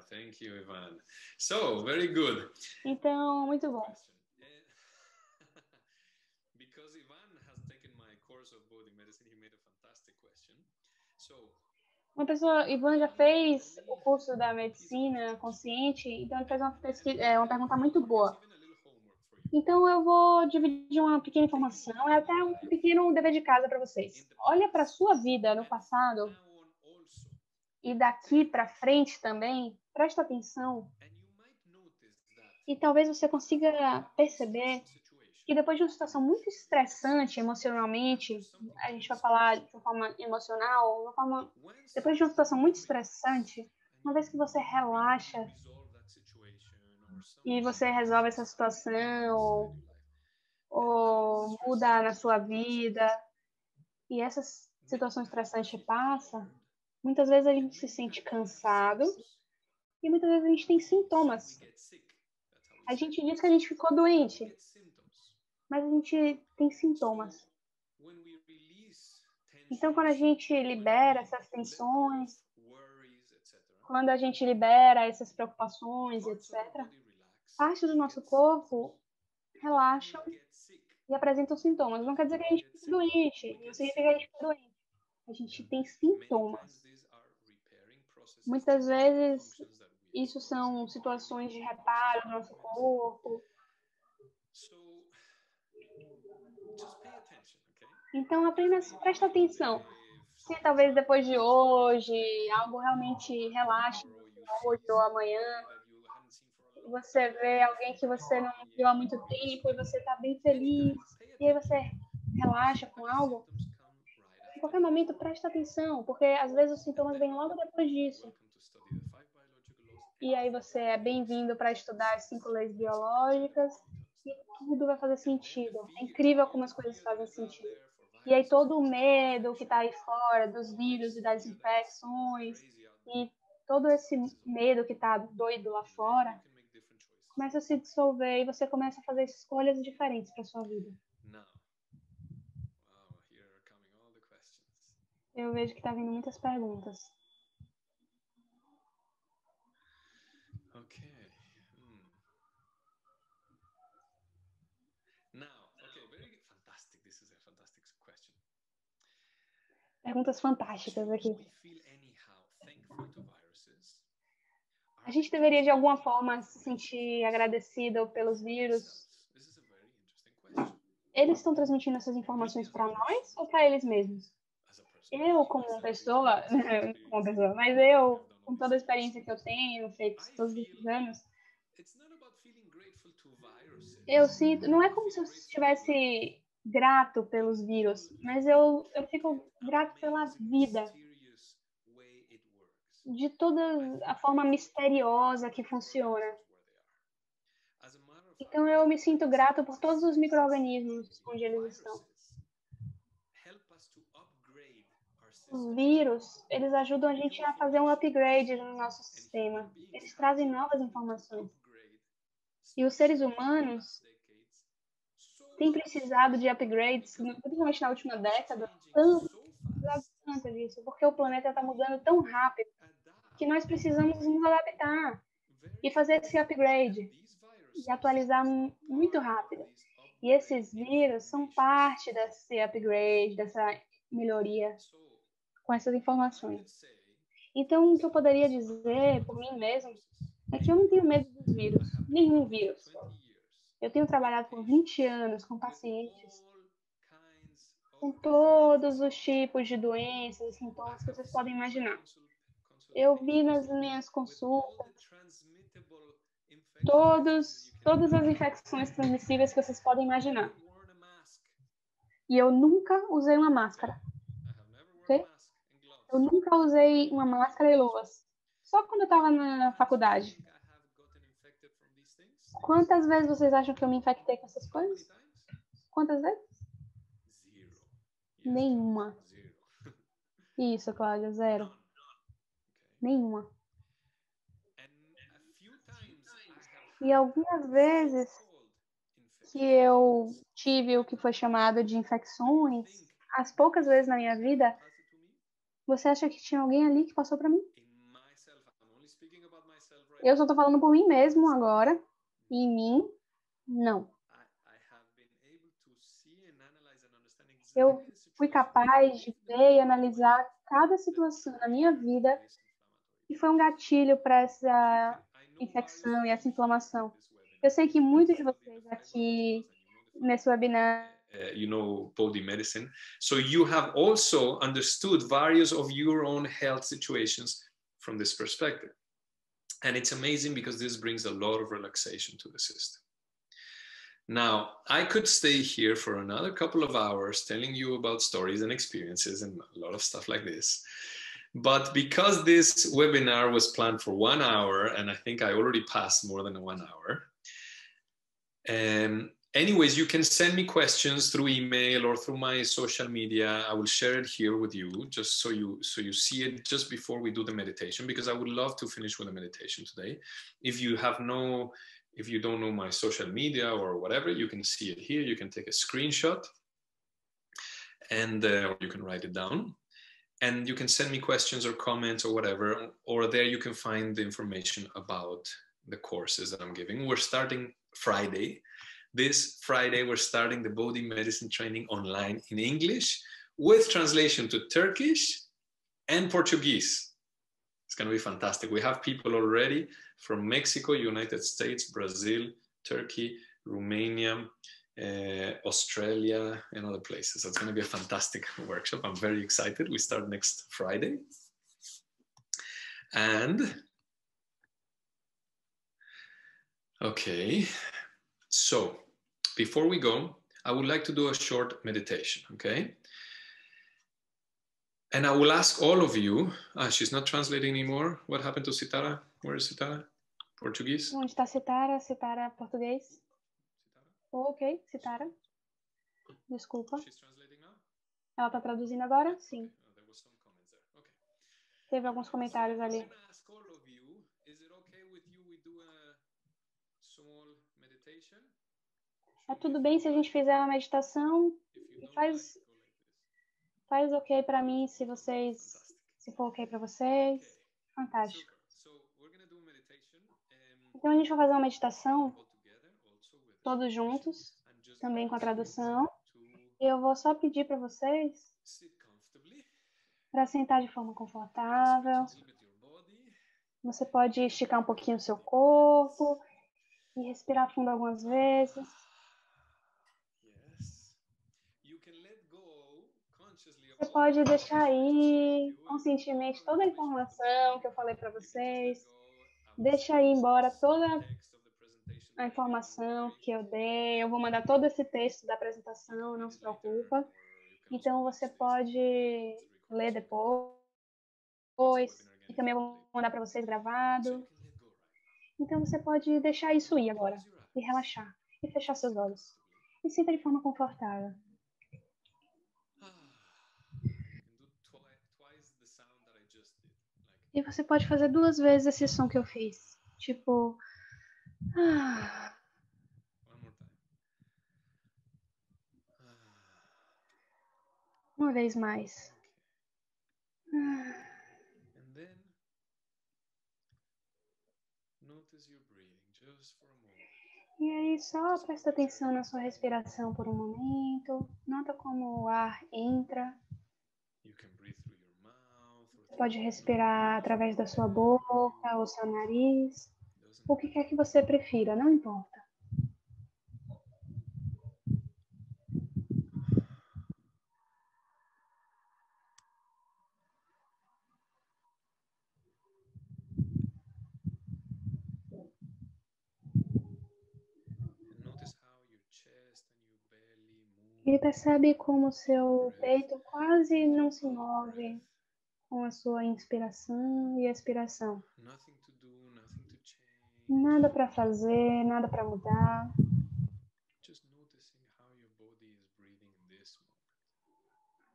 Thank you, Ivan. So, very good. Então, muito bom. Because Ivan has taken my course of body medicine, he made a fantastic question. Ivan já fez o curso da medicina consciente, então ele fez uma pergunta muito boa. Então eu vou dividir uma pequena informação, é até um pequeno dever de casa para vocês. Olha para a sua vida no passado e daqui para frente também, presta atenção. E talvez você consiga perceber que depois de uma situação muito estressante emocionalmente, a gente vai falar de uma forma emocional, depois de uma situação muito estressante, uma vez que você relaxa e você resolve essa situação ou muda na sua vida e essa situação estressante passa, muitas vezes a gente se sente cansado e muitas vezes a gente tem sintomas. A gente diz que a gente ficou doente, mas a gente tem sintomas. Então, quando a gente libera essas tensões, quando a gente libera essas preocupações, etc., parte do nosso corpo relaxam e apresentam sintomas. Não quer dizer que a gente fica doente, não significa que a gente fica doente. A gente tem sintomas. Muitas vezes, isso são situações de reparo do nosso corpo. Então, apenas presta atenção. Se talvez depois de hoje, algo realmente relaxe, hoje ou amanhã, você vê alguém que você não viu há muito tempo e você está bem feliz, e aí você relaxa com algo, em qualquer momento presta atenção, porque às vezes os sintomas vêm logo depois disso. E aí você é bem-vindo para estudar as 5 leis biológicas e tudo vai fazer sentido. É incrível como as coisas fazem sentido. E aí todo o medo que está aí fora, dos vírus e das infecções, e todo esse medo que tá doido lá fora começa a se dissolver e você começa a fazer escolhas diferentes para sua vida. Eu vejo que tá vindo muitas perguntas. Okay. Very fantastic. This is a fantastic question. Perguntas fantásticas aqui. A gente deveria, de alguma forma, se sentir agradecido pelos vírus? Eles estão transmitindo essas informações para nós ou para eles mesmos? Eu, como uma pessoa, mas eu, com toda a experiência que eu tenho, feito todos esses anos, eu sinto, não é como se eu estivesse grato pelos vírus, mas eu fico grato pela vida, de toda a forma misteriosa que funciona. Então eu me sinto grato por todos os micro-organismos onde eles estão. Os vírus, eles ajudam a gente a fazer um upgrade no nosso sistema. Eles trazem novas informações. E os seres humanos têm precisado de upgrades, principalmente na última década, tanto disso, porque o planeta está mudando tão rápido que nós precisamos nos adaptar e fazer esse upgrade e atualizar muito rápido. E esses vírus são parte desse upgrade, dessa melhoria com essas informações. Então, o que eu poderia dizer por mim mesmo é que eu não tenho medo dos vírus, nenhum vírus. Eu tenho trabalhado por 20 anos com pacientes com todos os tipos de doenças e sintomas que vocês podem imaginar. Eu vi nas minhas consultas todas as infecções transmissíveis que vocês podem imaginar. E eu nunca usei uma máscara. Okay? Eu nunca usei uma máscara e luvas. Só quando eu estava na faculdade. Quantas vezes vocês acham que eu me infectei com essas coisas? Quantas vezes? Nenhuma. Isso, Cláudia, 0. Nenhuma. E algumas vezes que eu tive o que foi chamado de infecções, as poucas vezes na minha vida, você acha que tinha alguém ali que passou para mim? Eu só tô falando por mim mesmo agora. E em mim, não. Eu fui capaz de ver e analisar cada situação na minha vida e foi um gatilho para essa infecção e essa inflamação. Eu sei que muitos de vocês aqui nesse webinar you know, body medicine. So you have also understood various of your own health situations from this perspective. And it's amazing because this brings a lot of relaxation to the system. Now, I could stay here for another couple of hours telling you about stories and experiences and a lot of stuff like this. But because this webinar was planned for 1 hour, and I think I already passed more than 1 hour, anyways, you can send me questions through email or through my social media. I will share it here with you just so you see it just before we do the meditation, because I would love to finish with the meditation today. If you don't know my social media or whatever, you can see it here. You can take a screenshot and or you can write it down. And you can send me questions or comments or whatever, or there you can find the information about the courses that I'm giving. We're starting Friday. This Friday, we're starting the body medicine training online in English with translation to Turkish and Portuguese. It's going to be fantastic. We have people already from Mexico, United States, Brazil, Turkey, Romania, Australia, and other places. So it's going to be a fantastic workshop. I'm very excited. We start next Friday. And, okay. So before we go, I would like to do a short meditation, okay? And I will ask all of you, she's not translating anymore. What happened to Sitara? Where is Sitara? Portuguese? Onde está Sitara? Sitara português? Oh, ok, Sitara. Desculpa. She's translating now? Ela está traduzindo agora? Sim. There was some comments there. Okay. Teve alguns comentários ali. É tudo bem se a gente fizer uma meditação e faz ok para mim se for ok para vocês. Fantástico. Então a gente vai fazer uma meditação todos juntos, também com a tradução. E eu vou só pedir para vocês para sentar de forma confortável. Você pode esticar um pouquinho o seu corpo e respirar fundo algumas vezes. Você pode deixar aí conscientemente toda a informação que eu falei para vocês. Deixa aí embora toda a informação que eu dei. Eu vou mandar todo esse texto da apresentação, não se preocupa. Então você pode ler depois. E também eu vou mandar para vocês gravado. Então você pode deixar isso ir agora. E relaxar. E fechar seus olhos. E sinta de forma confortável. E você pode fazer 2 vezes esse som que eu fiz. Tipo... Uma vez mais. E aí só presta atenção na sua respiração por um momento. Nota como o ar entra. Você pode respirar através da sua boca ou seu nariz. O que quer que você prefira, não importa. E percebe como o seu peito quase não se move com a sua inspiração e expiração. Nada para fazer, nada para mudar.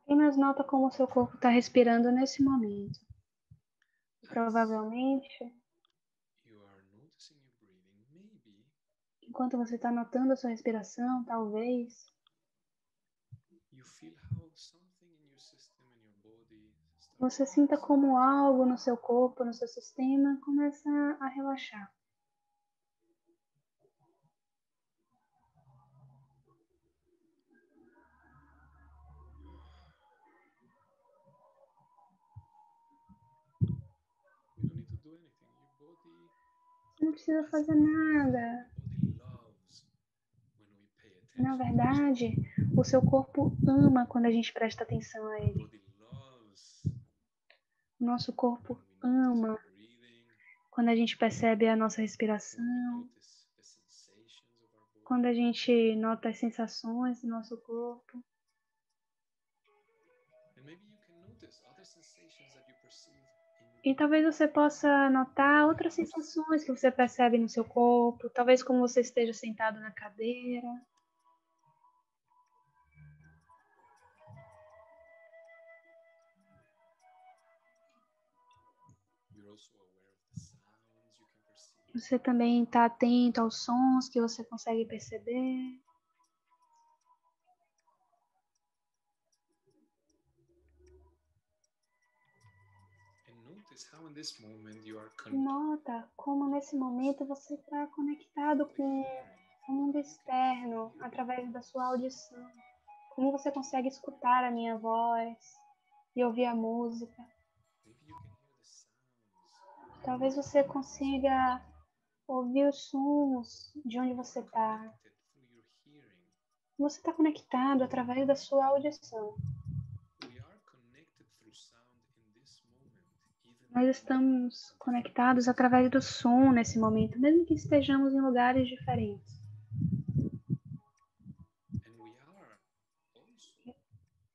Apenas nota como o seu corpo está respirando nesse momento. Provavelmente, enquanto você está notando a sua respiração, talvez você sinta como algo no seu corpo, no seu sistema, começa a relaxar. Você não precisa fazer nada. Na verdade, o seu corpo ama quando a gente presta atenção a ele. O nosso corpo ama quando a gente percebe a nossa respiração, quando a gente nota as sensações do nosso corpo. E talvez você possa notar outras sensações que você percebe no seu corpo, talvez como você esteja sentado na cadeira. Você também está atento aos sons que você consegue perceber. Nota como nesse momento você está conectado com o mundo externo através da sua audição. Como você consegue escutar a minha voz e ouvir a música. Talvez você consiga ouvir os sons de onde você está. Você está conectado através da sua audição. Nós estamos conectados através do som nesse momento, mesmo que estejamos em lugares diferentes.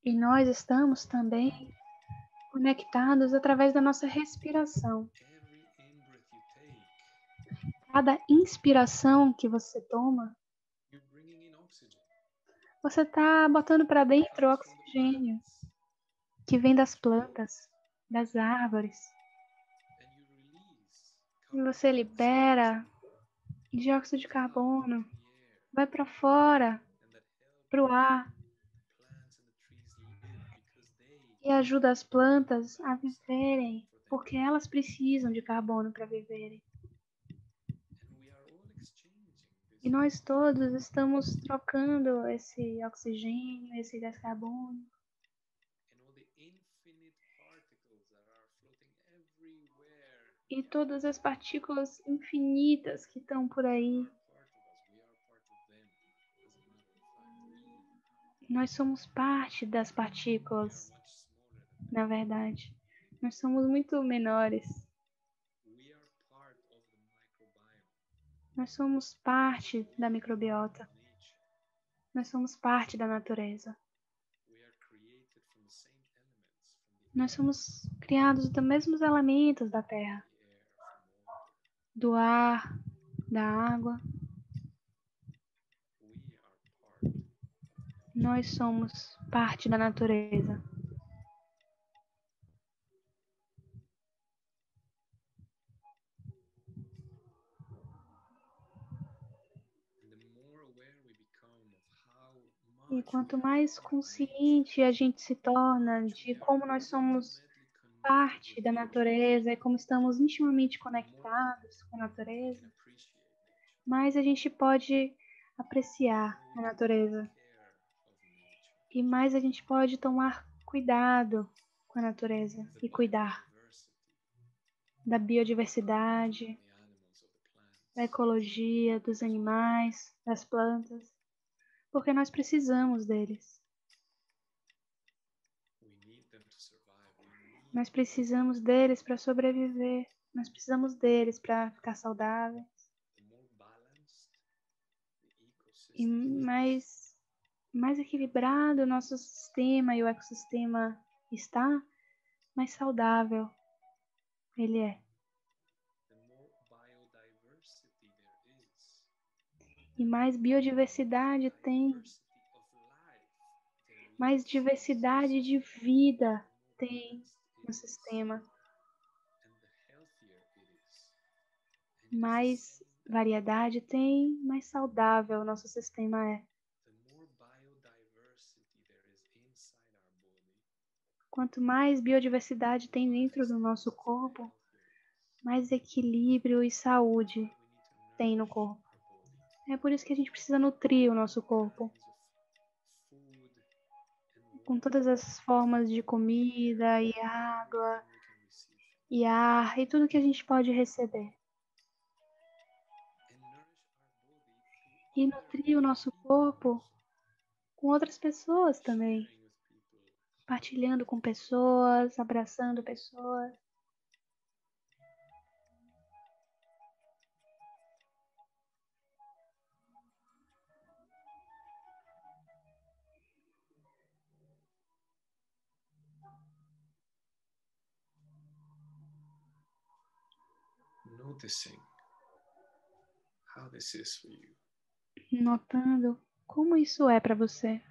E nós estamos também conectados através da nossa respiração. Cada inspiração que você toma, você está botando para dentro o oxigênio que vem das plantas, das árvores. E você libera dióxido de carbono, vai para fora, para o ar, e ajuda as plantas a viverem, porque elas precisam de carbono para viverem. E nós todos estamos trocando esse oxigênio, esse gás carbônico. E todas as partículas infinitas que estão por aí. Nós somos parte das partículas, na verdade. Nós somos muito menores. Nós somos parte da microbiota. Nós somos parte da natureza. Nós somos criados dos mesmos elementos da terra, do ar, da água. Nós somos parte da natureza. E quanto mais consciente a gente se torna de como nós somos parte da natureza e como estamos intimamente conectados com a natureza, mais a gente pode apreciar a natureza. E mais a gente pode tomar cuidado com a natureza e cuidar da biodiversidade, da ecologia, dos animais, das plantas, porque nós precisamos deles. Nós precisamos deles para sobreviver. Nós precisamos deles para ficar saudáveis. E mais equilibrado o nosso sistema e o ecossistema está, mais saudável ele é. E mais biodiversidade tem, mais diversidade de vida tem no sistema, mais variedade tem, mais saudável o nosso sistema é. Quanto mais biodiversidade tem dentro do nosso corpo, mais equilíbrio e saúde tem no corpo. É por isso que a gente precisa nutrir o nosso corpo com todas as formas de comida e água e ar e tudo que a gente pode receber. E nutrir o nosso corpo com outras pessoas também. Partilhando com pessoas, abraçando pessoas. Noticing how this is for you. Notando como isso é para você.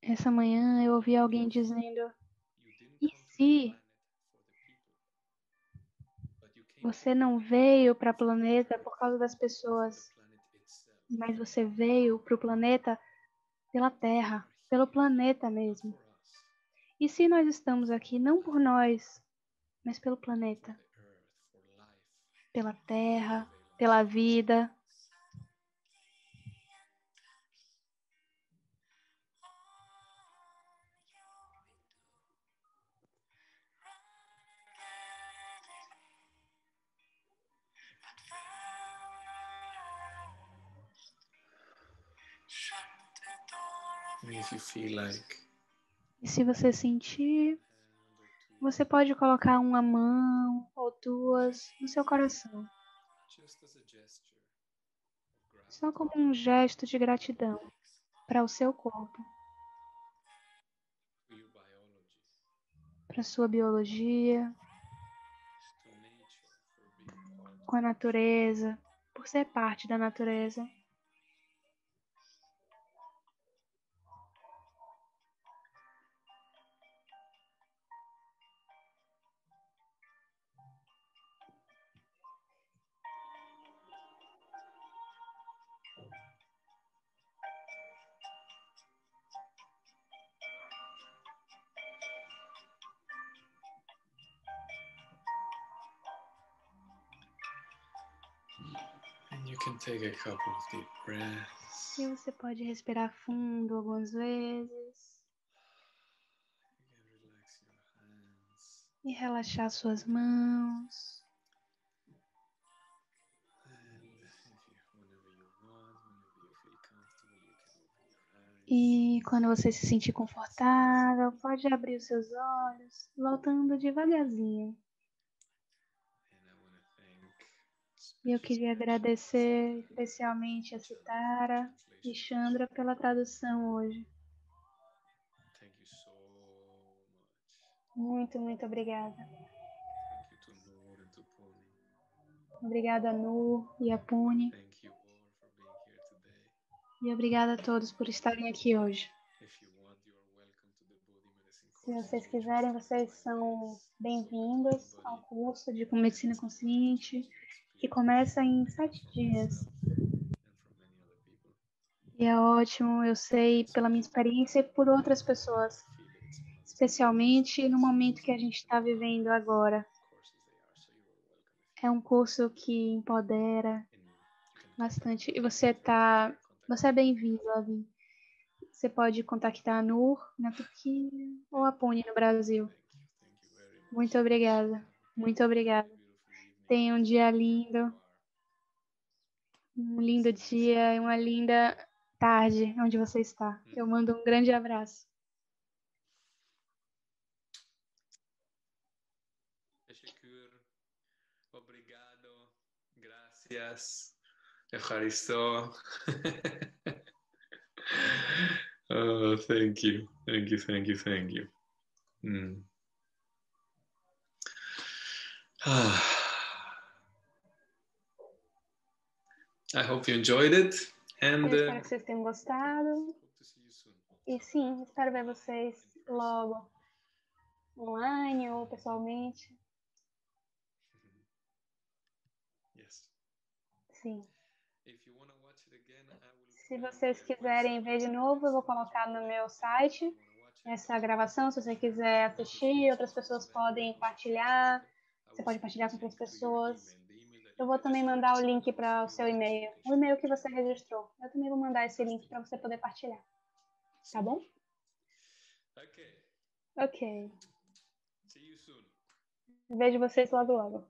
Essa manhã eu ouvi alguém dizendo: e se você não veio para o planeta por causa das pessoas, mas você veio para o planeta pela Terra, pelo planeta mesmo? E se nós estamos aqui não por nós, mas pelo planeta, pela Terra, pela vida? If you feel like, e se você sentir, você pode colocar uma mão ou duas no seu coração, só como um gesto de gratidão para o seu corpo, para a sua biologia, com a natureza, por por ser parte da natureza. And you can take a couple of deep breaths. E você pode respirar fundo algumas vezes. You can relax your hands. E relaxar suas mãos. E quando você se sentir confortável, pode abrir os seus olhos, voltando devagarzinho. E eu queria agradecer especialmente a Citara e Chandra pela tradução hoje. Muito, muito obrigada. Obrigada a Nur e a Puni. E obrigada a todos por estarem aqui hoje. Se vocês quiserem, vocês são bem-vindos ao curso de Medicina Consciente, que começa em 7 dias. E é ótimo, eu sei pela minha experiência e por outras pessoas, especialmente no momento que a gente está vivendo agora. É um curso que empodera bastante. E você é bem-vindo a vir. Você pode contactar a Nur na Turquia ou a Puni no Brasil. Muito obrigada. Muito obrigada. Tenha um dia lindo. Um lindo dia e uma linda tarde onde você está. Eu mando um grande abraço. Obrigado. Gracias. Evharisto. Oh, thank you. Thank you, thank you, thank you. I hope you enjoyed it. And, eu espero que vocês tenham gostado. E sim, espero ver vocês logo online ou pessoalmente. Yes. Sim. Se vocês quiserem ver de novo, eu vou colocar no meu site essa gravação. Se você quiser assistir, outras pessoas podem partilhar. Você pode partilhar com outras pessoas. Eu vou também mandar o link para o seu e-mail. O e-mail que você registrou. Eu também vou mandar esse link para você poder partilhar. Tá bom? Ok. See you soon. Vejo vocês logo logo.